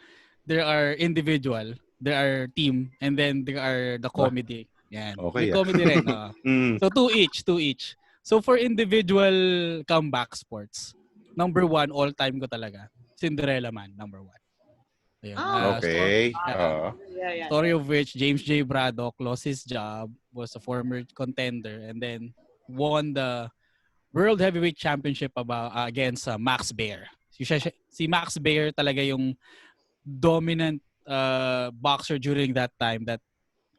there are individual, there are team, and then there are the comedy. Yan. Okay, May ah. comedy rin. Mm. So two each. So for individual comeback sports, number 1 all time ko talaga, Cinderella Man, number 1. Ayun. Oh, Okay. yeah. Story of which James J. Braddock lost his job, was a former contender, and then won the World Heavyweight Championship against Max Baer. Si Max Baer talaga yung dominant boxer during that time that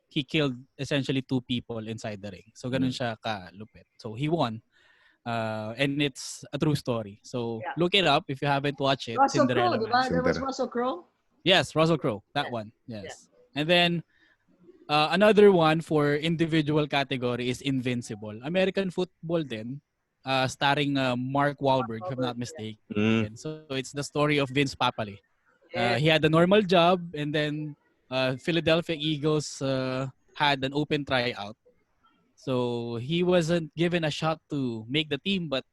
he killed essentially 2 people inside the ring. So ganun siya kalupit. So he won. And it's a true story. So Yeah. look it up if you haven't watched it. Russell Crowe, Cinderella diba? Man. There was Cinderella. Russell Crowe. Yes, Russell Crowe. That one. Yes. And then another one for individual category is Invincible. American football din. Starring Mark Wahlberg, if I'm not mistaken. Mm. So it's the story of Vince Papale. Yeah. He had a normal job, and then Philadelphia Eagles had an open tryout. So he wasn't given a shot to make the team, but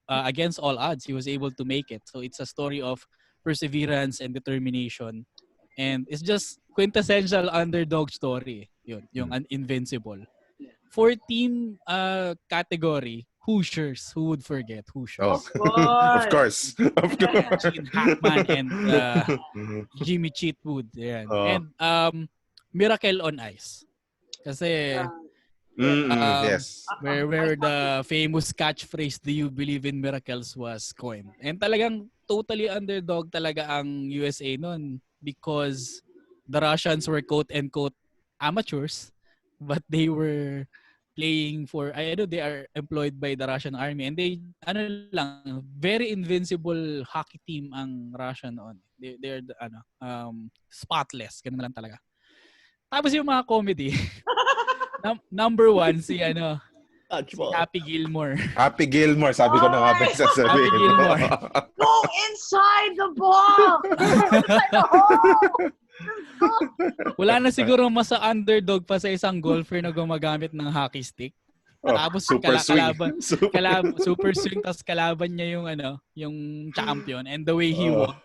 against all odds, he was able to make it. So it's a story of perseverance and determination. And it's just quintessential underdog story. Yun, yung Invincible. For team category, Hoosiers. Who would forget Hoosiers? Oh. Of course. Of course. Gene Hackman and Jimmy Cheatwood. Yan. And Miracle on Ice. Kasi Yes. where the famous catchphrase, "Do you believe in miracles?" was coined. And talagang totally underdog talaga ang USA noon because the Russians were quote-unquote amateurs, but they were playing for, I know they are employed by the Russian army, and they, very invincible hockey team ang Russia noon. They're spotless, ganun lang talaga. Tapos yung mga comedy, number 1 si Happy Gilmore. Happy Gilmore, sabi ko na nga ba sasabihin. Happy Gilmore. Go inside the ball! Inside the hole! Wala na siguro mas sa underdog pa sa isang golfer na gumagamit ng hockey stick. Tapos super swing. Super swing, tapos kalaban niya yung champion, and the way he walked,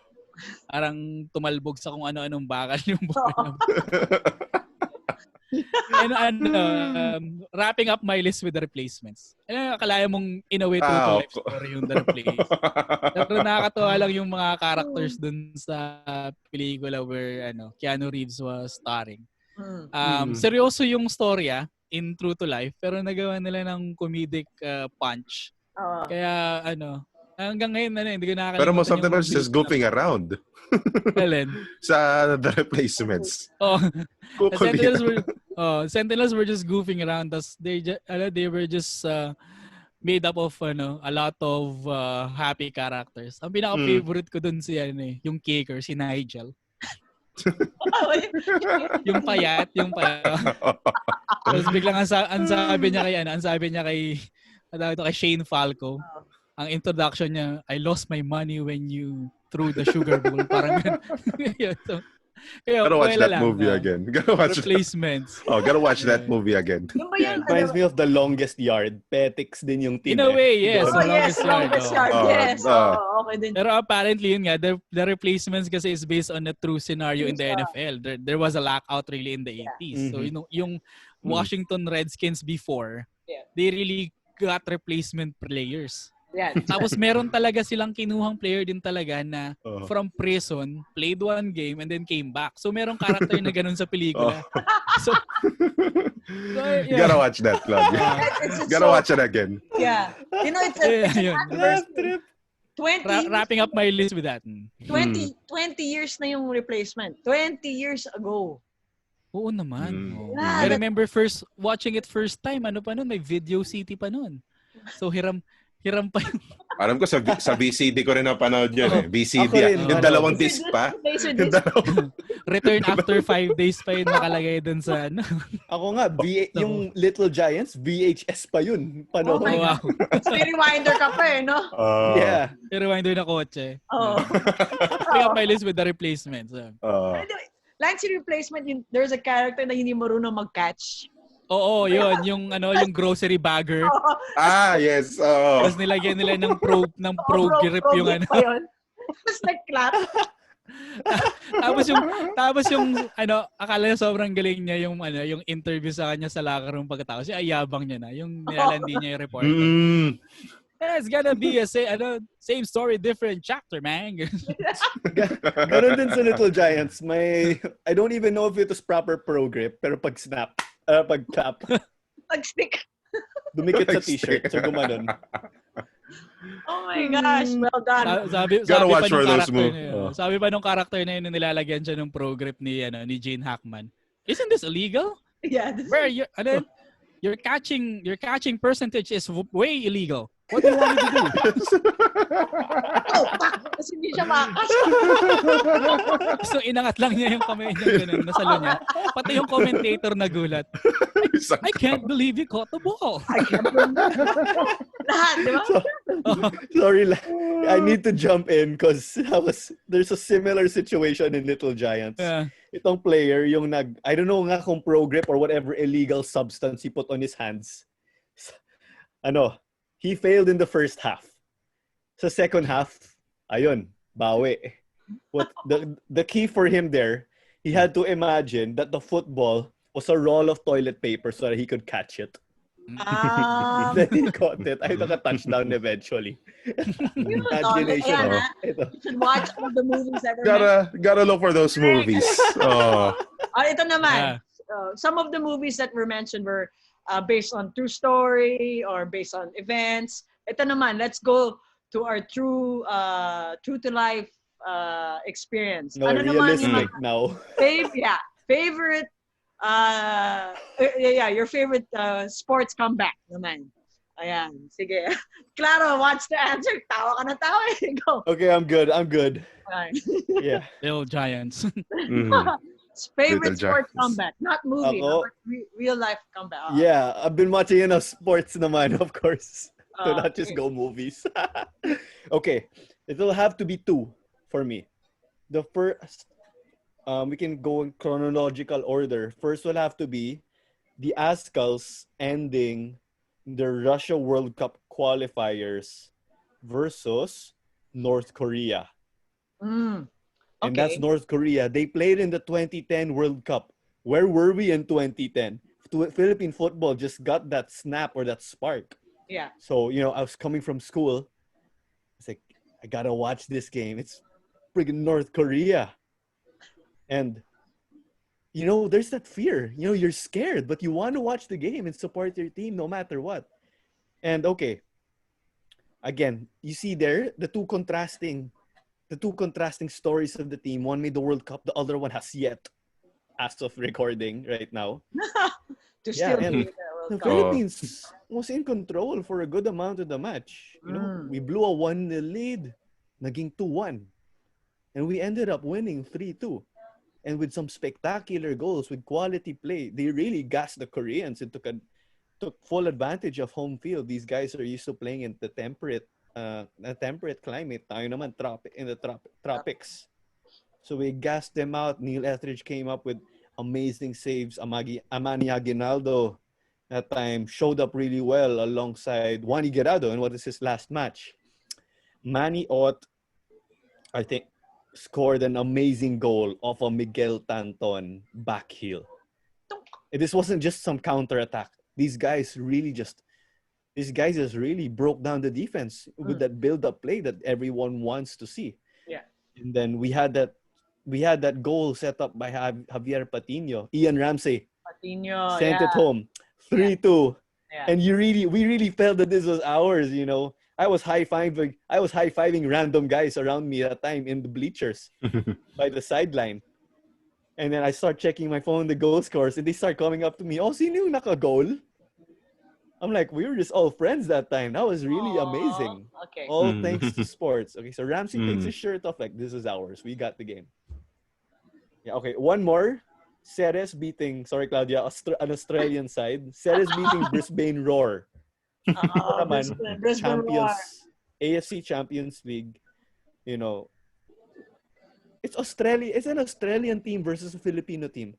parang tumalbog sa kung ano-anong bakal yung buhay. And wrapping up my list with the replacements. Akala mong in a way true to life story yung the replacements. Pero nakakatawa lang yung mga characters dun sa pelikula where Keanu Reeves was starring. Seryoso yung storya in true to life pero nagawa nila ng comedic punch. Kaya hanggang ngayon hindi ko nakakalimutan. Pero most of them are just goofing around. Alin? Sa the replacements. Sentinels were just goofing around. They were just made up of a lot of happy characters. Ang pinaka-favorite ko dun si yung kicker, si Nigel. yung payat. Tapos biglang ang sabi niya kay Shane Falco. Ang introduction niya, I lost my money when you threw the sugar bowl. Parang so, gotta watch that movie again. Gotta watch replacements. Gotta watch that movie again. Reminds me of The Longest Yard. Petics din yung team. In a way, yes. The Longest Yard. Yes. Okay din. Pero apparently, yun nga, the replacements kasi is based on a true scenario in the NFL. There was a lockout really in the 80s. So, yung Washington Redskins before, they really got replacement players. Yeah. Tapos meron talaga silang kinuhang player din talaga na from prison, played one game, and then came back. So merong character na ganun sa pelikula. So yeah. Gotta watch that, Claudia. Gotta watch it again. Yeah. It's a trip. 20 wrapping up my list with that. 20 years na yung replacement. 20 years ago. Oo naman. I remember watching it first time. Ano pa nun? May Video City pa nun. So hiram pa yung... Alam ko sa VCD ko rin napanood yun VCD. Yung dalawang disc pa. Return after 5 days pa yun nakalagay dun sa Ako nga, yung Little Giants, VHS pa yun. Oh my God. May rewinder ka pa no? Yeah. May rewinder na kotse. Pick up my list with the replacements. Lance replacement, there's a character na hindi marunong mag-catch. Oo, yun. Yung grocery bagger. Yes. Tapos nilagyan nila ng pro grip yung Tapos nag-clap. tapos yung akala niya sobrang galing niya yung interview sa kanya sa locker room pagkatapos. Ayabang niya na. Yung nilalandi niya yung report. It's gonna be a same story, different chapter, man. Ganon din sa Little Giants. I don't even know if it was proper pro grip, pero pag snap, pag tap. Pag stick. Dumikit sa t-shirt. So gumanon. Oh my gosh, well done. Gotta watch for those moves. Sabi pa nung character na yun, nilalagyan siya ng pro grip ni Gene Hackman. Isn't this illegal? Yeah. Where your catching percentage is way illegal. What do you want me to do? Kasi hindi siya makas. So inangat lang niya yung kamay niya ganun, nasalo niya. Pati yung commentator nagulat. I can't believe you caught the ball. I can't believe lahat, di ba? Sorry, I need to jump in because there's a similar situation in Little Giants. Yeah. Itong player, I don't know nga kung pro grip or whatever illegal substance he put on his hands. He failed in the first half. Sa second half, ayun, bawi. What the key for him there, he had to imagine that the football was a roll of toilet paper so that he could catch it. Then he caught it. I took a touchdown eventually. Imagination. You should watch all the movies ever. Gotta look for those movies. Ito naman. Some of the movies that were mentioned were based on true story or based on events. Ito naman, let's go to our true to life experience. No, realistic now. Favorite your favorite sports comeback naman. Ayan, sige. Claro, what's the answer? Tawa ka na tawa eh. Go. Okay, I'm good. Right. Yeah. Little Giants. Favorite sports comeback, not movie, but real life comeback. Yeah, I've been watching sports naman, of course. To not just go movies. Okay, it'll have to be two for me. The first, we can go in chronological order. First will have to be the Azkals ending the Russia World Cup qualifiers versus North Korea. Okay. And that's North Korea. They played in the 2010 World Cup where were we in 2010? Philippine football just got that snap or that spark. Yeah. So, I was coming from school. It's like, I gotta watch this game. It's friggin' North Korea. And, there's that fear. You're scared, but you want to watch the game and support your team no matter what. And okay, again, you see there the two contrasting stories of the team. One made the World Cup, the other one has yet, as of recording right now. To still and be in the World Cup. Philippines was in control for a good amount of the match. We blew a 1-0 lead, naging 2-1. And we ended up winning 3-2. And with some spectacular goals, with quality play, they really gassed the Koreans and took full advantage of home field. These guys are used to playing in the temperate climate. Tayo naman in the tropics. So we gassed them out. Neil Etheridge came up with amazing saves. Amani Aguinaldo that time showed up really well alongside Juan Iguerado in what is his last match. Manny Ott, I think, scored an amazing goal off a Miguel Tanton back heel. And this wasn't just some counter-attack. These guys just really broke down the defense with that build-up play that everyone wants to see. Yeah. And then we had that goal set up by Javier Patino. Ian Ramsey sent it home, 3-2. Yeah. And we really felt that this was ours. I was high-fiving random guys around me at that time in the bleachers by the sideline. And then I start checking my phone, the goal scores, and they start coming up to me. Oh, sino yung naka-goal? I'm like, we were just all friends that time. That was really amazing. Okay. All thanks to sports. Okay, so Ramsey takes his shirt off like, this is ours. We got the game. Yeah, okay. One more. Ceres beating, sorry Claudia, an Australian side. Ceres beating Brisbane Roar. Brisbane Roar. AFC Champions League. It's Australia. It's an Australian team versus a Filipino team.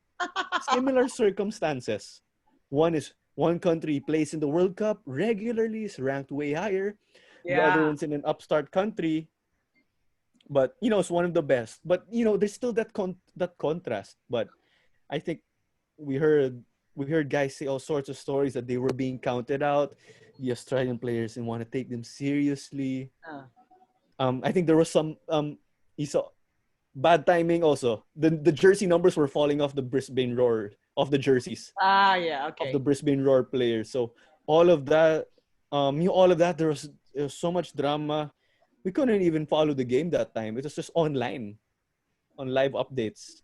Similar circumstances. One country plays in the World Cup regularly, is ranked way higher. Yeah. The other one's in an upstart country, but it's one of the best. But there's still that contrast. But I think we heard guys say all sorts of stories that they were being counted out. The Australian players didn't want to take them seriously. I think there was some bad timing also. The jersey numbers were falling off the Brisbane Roar, of the jerseys. Yeah, okay. Of the Brisbane Roar players. So all of that, there was so much drama. We couldn't even follow the game that time. It was just online, on live updates.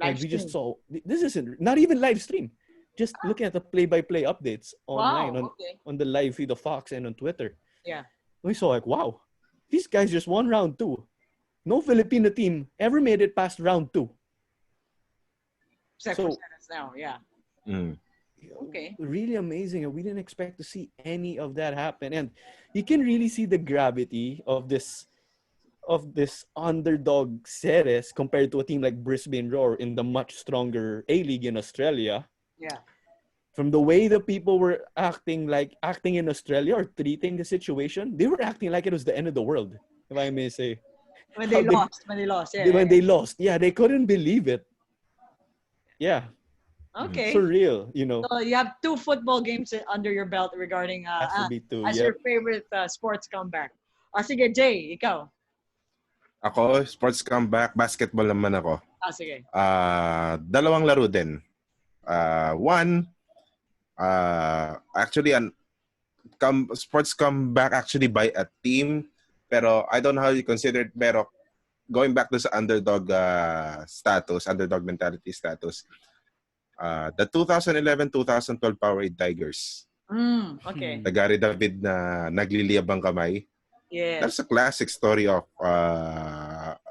And we just saw, this isn't, not even live stream. Just looking at the play-by-play updates online on the live feed of Fox and on Twitter. Yeah. We saw like, wow, these guys just won round 2. No Filipino team ever made it past round 2. Except for Ceres now, yeah. Okay. Really amazing. And we didn't expect to see any of that happen. And you can really see the gravity of this underdog Ceres compared to a team like Brisbane Roar in the much stronger A-League in Australia. Yeah. From the way the people were acting in Australia or treating the situation, they were acting like it was the end of the world, if I may say. When they lost. They lost. Yeah, they couldn't believe it. Yeah. Okay. Surreal, So you have 2 football games under your belt regarding your favorite sports comeback. Sige, Jay, ikaw. Ako, sports comeback, basketball naman ako. Sige. Dalawang laro din. One, actually, sports comeback actually by a team. Pero I don't know how you consider it. Pero going back to sa underdog underdog mentality status, the 2011-2012 Powerade Tigers. Okay. The Gary David na nagliliyabang kamay. Yes. That's a classic story of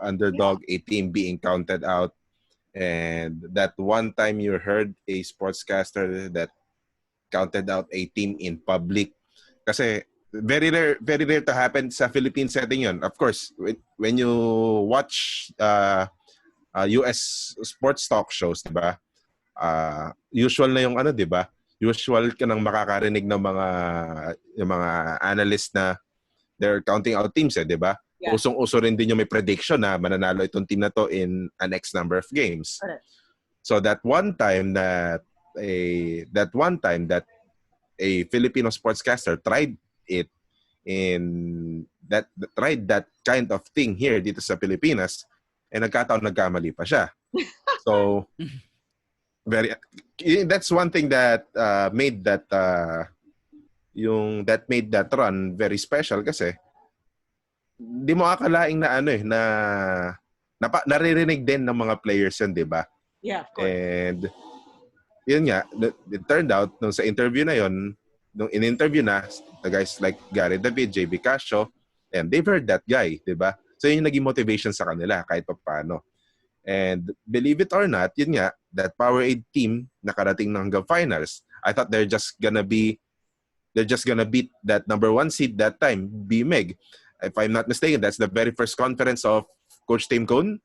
underdog, a team being counted out. And that one time you heard a sportscaster that counted out a team in public. Kasi very rare to happen sa Philippine setting yun. Of course, when you watch US sports talk shows, diba? Usual na yung diba? Usual ka nang makakarinig ng mga analyst na they're counting out teams, diba? Yeah. Usong-uso rin din yung may prediction na mananalo itong team na to in an X number of games. Correct. So that one time that a Filipino sportscaster tried it tried that kind of thing here dito sa Pilipinas, nagkamali pa siya. So that's one thing that made that run very special kasi di mo akalaing na naririnig din ng mga players yun, di ba? Yeah, of course. And yun nga, it turned out nung sa interview na yun, nung in-interview na the guys like Gary David, JB Casio, and they've heard that guy, di ba? So yun yung naging motivation sa kanila kahit pa paano. And believe it or not, yun nga, that Powerade team nakarating ng hanggang finals. I thought they're just gonna beat that number 1 seed that time, BMEG. If I'm not mistaken, that's the very first conference of Coach Tim Cone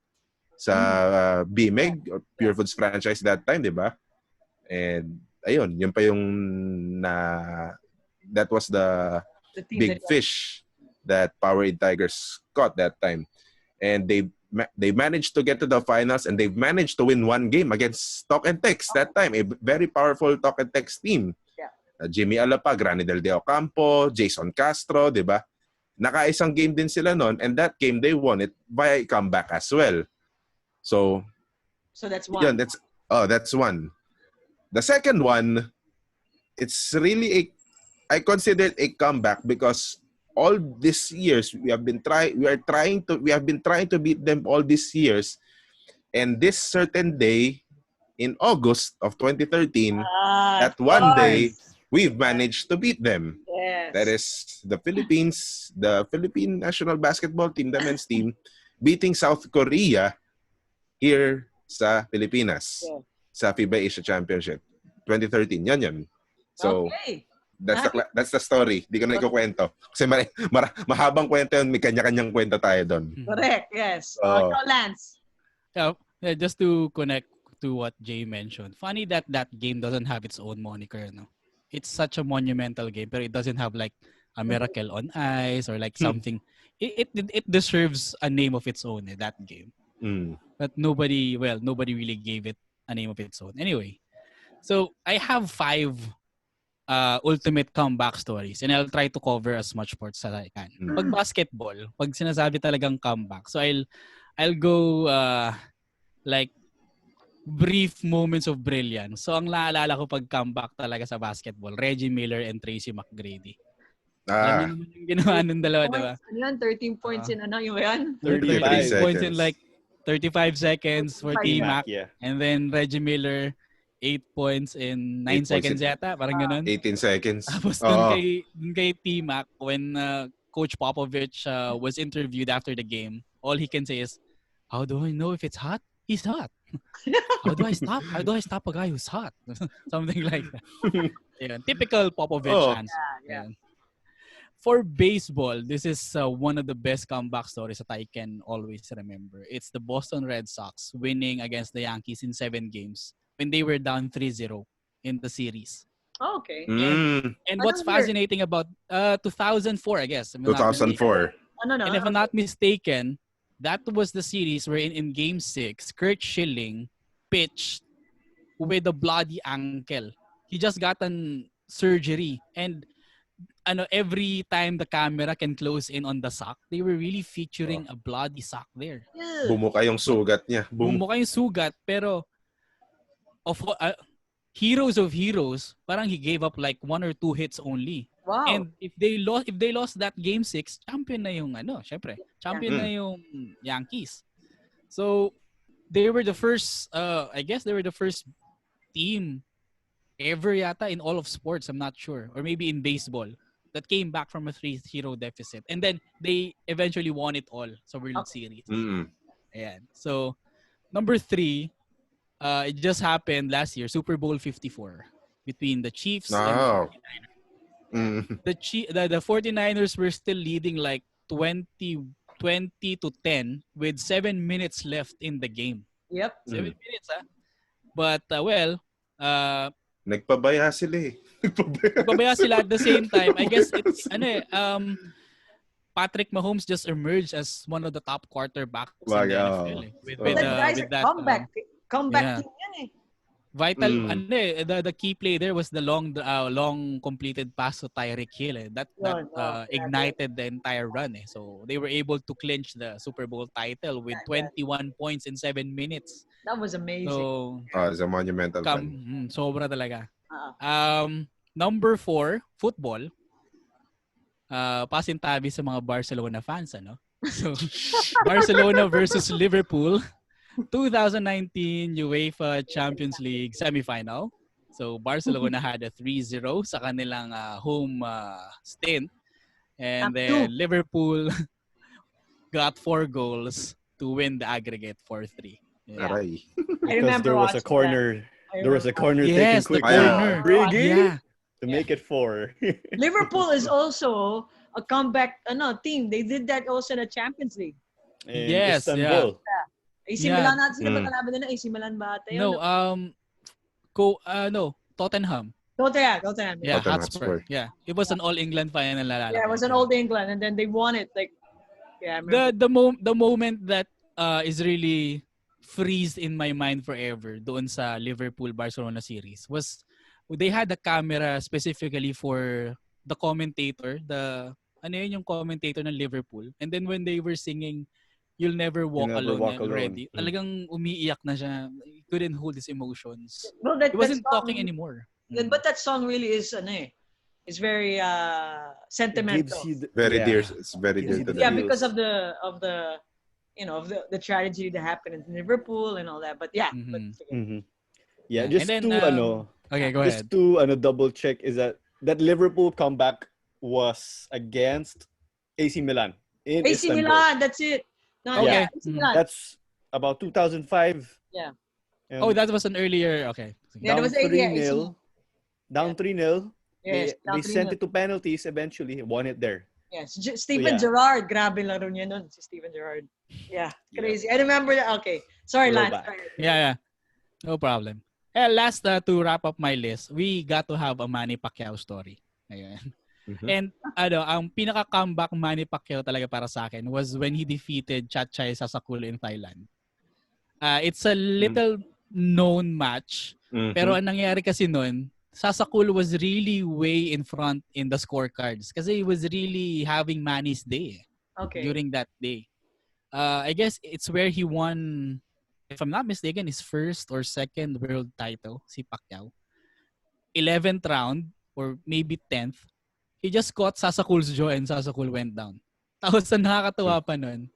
sa BMEG or Pure Foods franchise that time, di ba? And ayun, yun pa yung that was the big fish that Powerade Tigers caught that time. And they managed to get to the finals, and they've managed to win 1 game against Talk and Text that time, a very powerful Talk and Text team. Jimmy Alapag, Rani Del De Ocampo, Jason Castro, di ba? Nakaisang game din sila noon, and that game they won it by comeback as well. So that's one. Yun, that's one. The second one, it's really I consider it a comeback because all these years we have been trying to beat them all these years, and this certain day in August of 2013, that one day we've managed to beat them. Yes. That is the Philippines, the Philippine national basketball team, the men's team, beating South Korea here sa Pilipinas, sa FIBA Asia Championship 2013. Yan. So, that's the story. Di ko na ikukwento. Kasi mahabang kwento yun. May kanya-kanyang kwento tayo doon. Correct, yes. Lance. Yeah, just to connect to what Jay mentioned. Funny that game doesn't have its own moniker, no? It's such a monumental game, but it doesn't have like a miracle on ice or like something. It deserves a name of its own, that game. But nobody really gave it a name of its own. Anyway, so I have 5 ultimate comeback stories, and I'll try to cover as much sports as I can. Pag basketball, pag sinasabi talagang comeback, so I'll go like brief moments of brilliance. So ang naalala ko pag comeback talaga sa basketball, Reggie Miller and Tracy McGrady. Alam niyo yung ginawa ng dalawa, diba? Ano yan? 13 points in ano yung yan? 35 points in like 35 seconds for T-Mac. Yeah. And then Reggie Miller, 8 points in 9 seconds yata. Parang ganun. 18 seconds. Tapos dun kay T-Mac, when Coach Popovich was interviewed after the game, all he can say is, how do I know if it's hot? He's hot. How do I stop a guy who's hot? Something like that. Yeah, typical Popovich answer. Yeah. For baseball, this is one of the best comeback stories that I can always remember. It's the Boston Red Sox winning against the Yankees in 7 games when they were down 3-0 in the series. Oh, okay. And what's fascinating about 2004, I guess. 2004. And if I'm not mistaken, that was the series where in Game 6, Kurt Schilling pitched with a bloody ankle. He just got an surgery. And every time the camera can close in on the sock, they were really featuring a bloody sock there. Bumuka yung sugat niya. Bumuka yung sugat, pero heroes of heroes, parang he gave up like 1 or 2 hits only. Wow. And if they lost that Game 6, champion na yung syempre, champion na yung Yankees. So they were the first I guess they were the first team ever yata in all of sports, I'm not sure, or maybe in baseball, that came back from a 3-0 deficit. And then they eventually won it all sa World Series. Ayan. So number 3, it just happened last year, Super Bowl 54 between the Chiefs and the 49ers. The 49ers were still leading like 20-10 with 7 minutes left in the game. Yep. 7 minutes, But nagpabaya sila eh. Nagpabaya sila at the same time. I guess it's Patrick Mahomes just emerged as one of the top quarterbacks in the NFL. With that comeback. Comeback Yeah. team yan eh. Vital, the key play there was the long completed pass to Tyreek Hill. That ignited the entire run. So they were able to clinch the Super Bowl title with 21 points in 7 minutes. That was amazing. So, it's a monumental run. Sobra talaga. Number 4, football. Pasintabi sa mga Barcelona fans, ano? So, Barcelona versus Liverpool. 2019 UEFA Champions League semifinal. So Barcelona had a 3-0 sa kanilang home stint. And then Liverpool got 4 goals to win the aggregate 4-3. Yeah. Because there was a corner. There was a corner yes, taken quickly. The corner. To make it 4. Liverpool is also a comeback team. They did that also in the Champions League. In Istanbul. AC Milan natin sila ba kalaban nila? AC Milan ba ata yun? No, Tottenham. Tottenham. Yeah, Hotspur. Yeah, it was an All England final. Yeah, it was an All England, and then they won it. Like, yeah, I the moment that is really freeze in my mind forever doon sa Liverpool Barcelona series was they had a camera specifically for the commentator, yung commentator ng Liverpool, and then when they were singing You'll Never Walk Alone already. Talagang umiiyak na siya. He couldn't hold his emotions. No, he wasn't talking anymore. But that song really is it's very sentimental. Very dear. It's very dear to the because of the the tragedy that happened in Liverpool and all that. But yeah. Yeah, just then, to okay, go ahead. Just to double check is that Liverpool comeback was against AC Milan in AC Istanbul. Milan, that's it. No, okay. That's about 2005. Yeah. That was an earlier. Okay. Yeah, Down 3-0. Down 3-0. Yes, they sent it to penalties eventually. Won it there. Yes. Steven Gerrard. Grabe laro niya nun. Si Steven Gerrard. Yeah. Crazy. I remember that. Okay. Sorry, Lance. Yeah. No problem. Last to wrap up my list, we got to have a Manny Pacquiao story. Ayan. And ang pinaka-comeback Manny Pacquiao talaga para sa akin was when he defeated Chatchay Sasakul in Thailand. It's a little known match, pero ang nangyari kasi noon, Sasakul was really way in front in the scorecards kasi he was really having Manny's day during that day. I guess it's where he won, if I'm not mistaken, his first or second world title, si Pacquiao. 11th round or maybe 10th. He just caught Sasakul's jaw and Sasakul went down. Tapos ang nakakatuwa pa nun,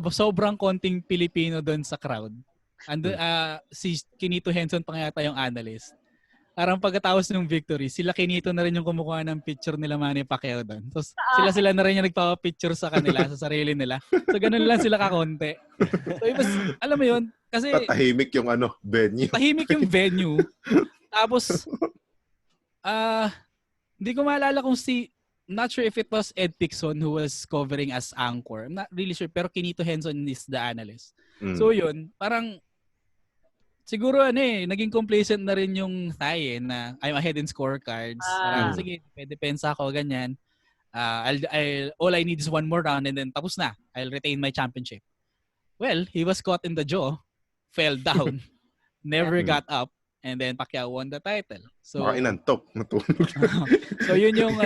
sobrang konting Pilipino doon sa crowd. Si Kinito Henson pa yata yung analyst. Parang pagkatapos ng victory, sila Kinito na rin yung kumukuha ng picture nila Manny Pacquiao doon. So sila na rin yung nagpapa-picture sa kanila, sa sarili nila. So ganun lang sila kakonti. So it was, alam mo yun, kasi tahimik yung venue. Tahimik yung venue. Tapos hindi ko maalala kung not sure if it was Ed Pixon who was covering as anchor. I'm not really sure, pero Kinito Henson is the analyst. So yun, parang siguro naging complacent na rin yung Thai na I'm ahead in scorecards. Parang sige, depensa ako, ganyan. All I need is one more round and then tapos na. I'll retain my championship. Well, he was caught in the jaw, fell down, never got up. And then Pacquiao won the title. So inantok, natulog. So yun yung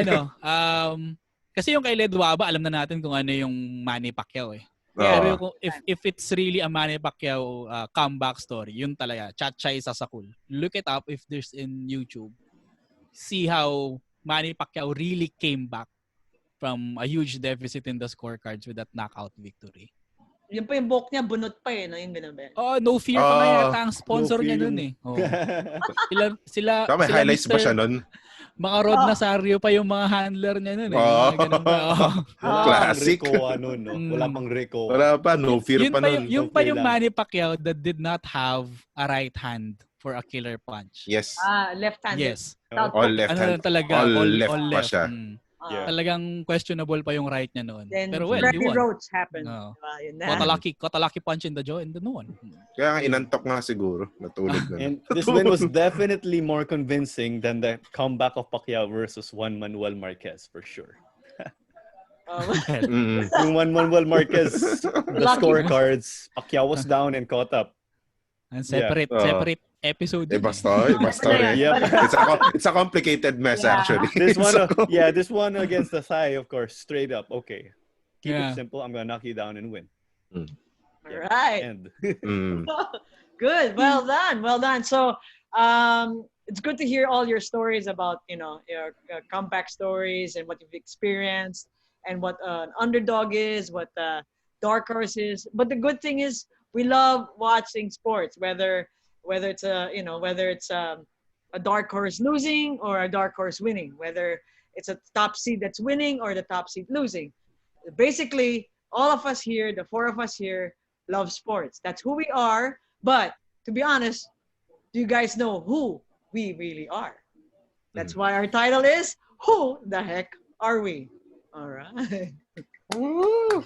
kasi yung kay Ledwaba, alam na natin kung ano yung Manny Pacquiao eh. Pero if it's really a Manny Pacquiao comeback story, yun talaga, Chatchay Sasakul. Look it up if there's in YouTube. See how Manny Pacquiao really came back from a huge deficit in the scorecards with that knockout victory. Yung pa yung buhok niya, bunot pa no? Yung ganun ba? No Fear pa nga yata ang sponsor niya nun eh. Sila may highlights ba siya nun? Mga Rod Nazario pa yung mga handler niya nun eh. Ganun ba? Classic. Wala pang Rico. Wala pa, No Fear pa nun. Yung pa yung Manny Pacquiao that did not have a right hand for a killer punch. Yes. Left-handed. Yes. All left hand. Talaga, all left pa siya. Talagang questionable pa yung right niya noon. Pero Freddy he won. Roach happened. Caught a lucky punch in the jaw and then won. Kaya nga inantok nga siguro. Natulog na. And this win was definitely more convincing than the comeback of Pacquiao versus Juan Manuel Marquez for sure. Yung Juan Manuel Marquez, the scorecards, Pacquiao was down and caught up. And Yeah. separate episode. Basta rin. Yep. It's a complicated mess Yeah. actually. This one, So, this one against the thigh, of course, straight up. Okay, keep Yeah. it simple. I'm gonna knock you down and win. All right. And mm, Good. Well done. Well done. So, it's good to hear all your stories about, your comeback stories and what you've experienced and what an underdog is, what dark horse is. But the good thing is we love watching sports, whether it's a dark horse losing or a dark horse winning, whether it's a top seed that's winning or the top seed losing. Basically, all of us here, the four of us here, love sports. That's who we are. But to be honest, do you guys know who we really are? That's why our title is Who the Heck Are We? All right. woo.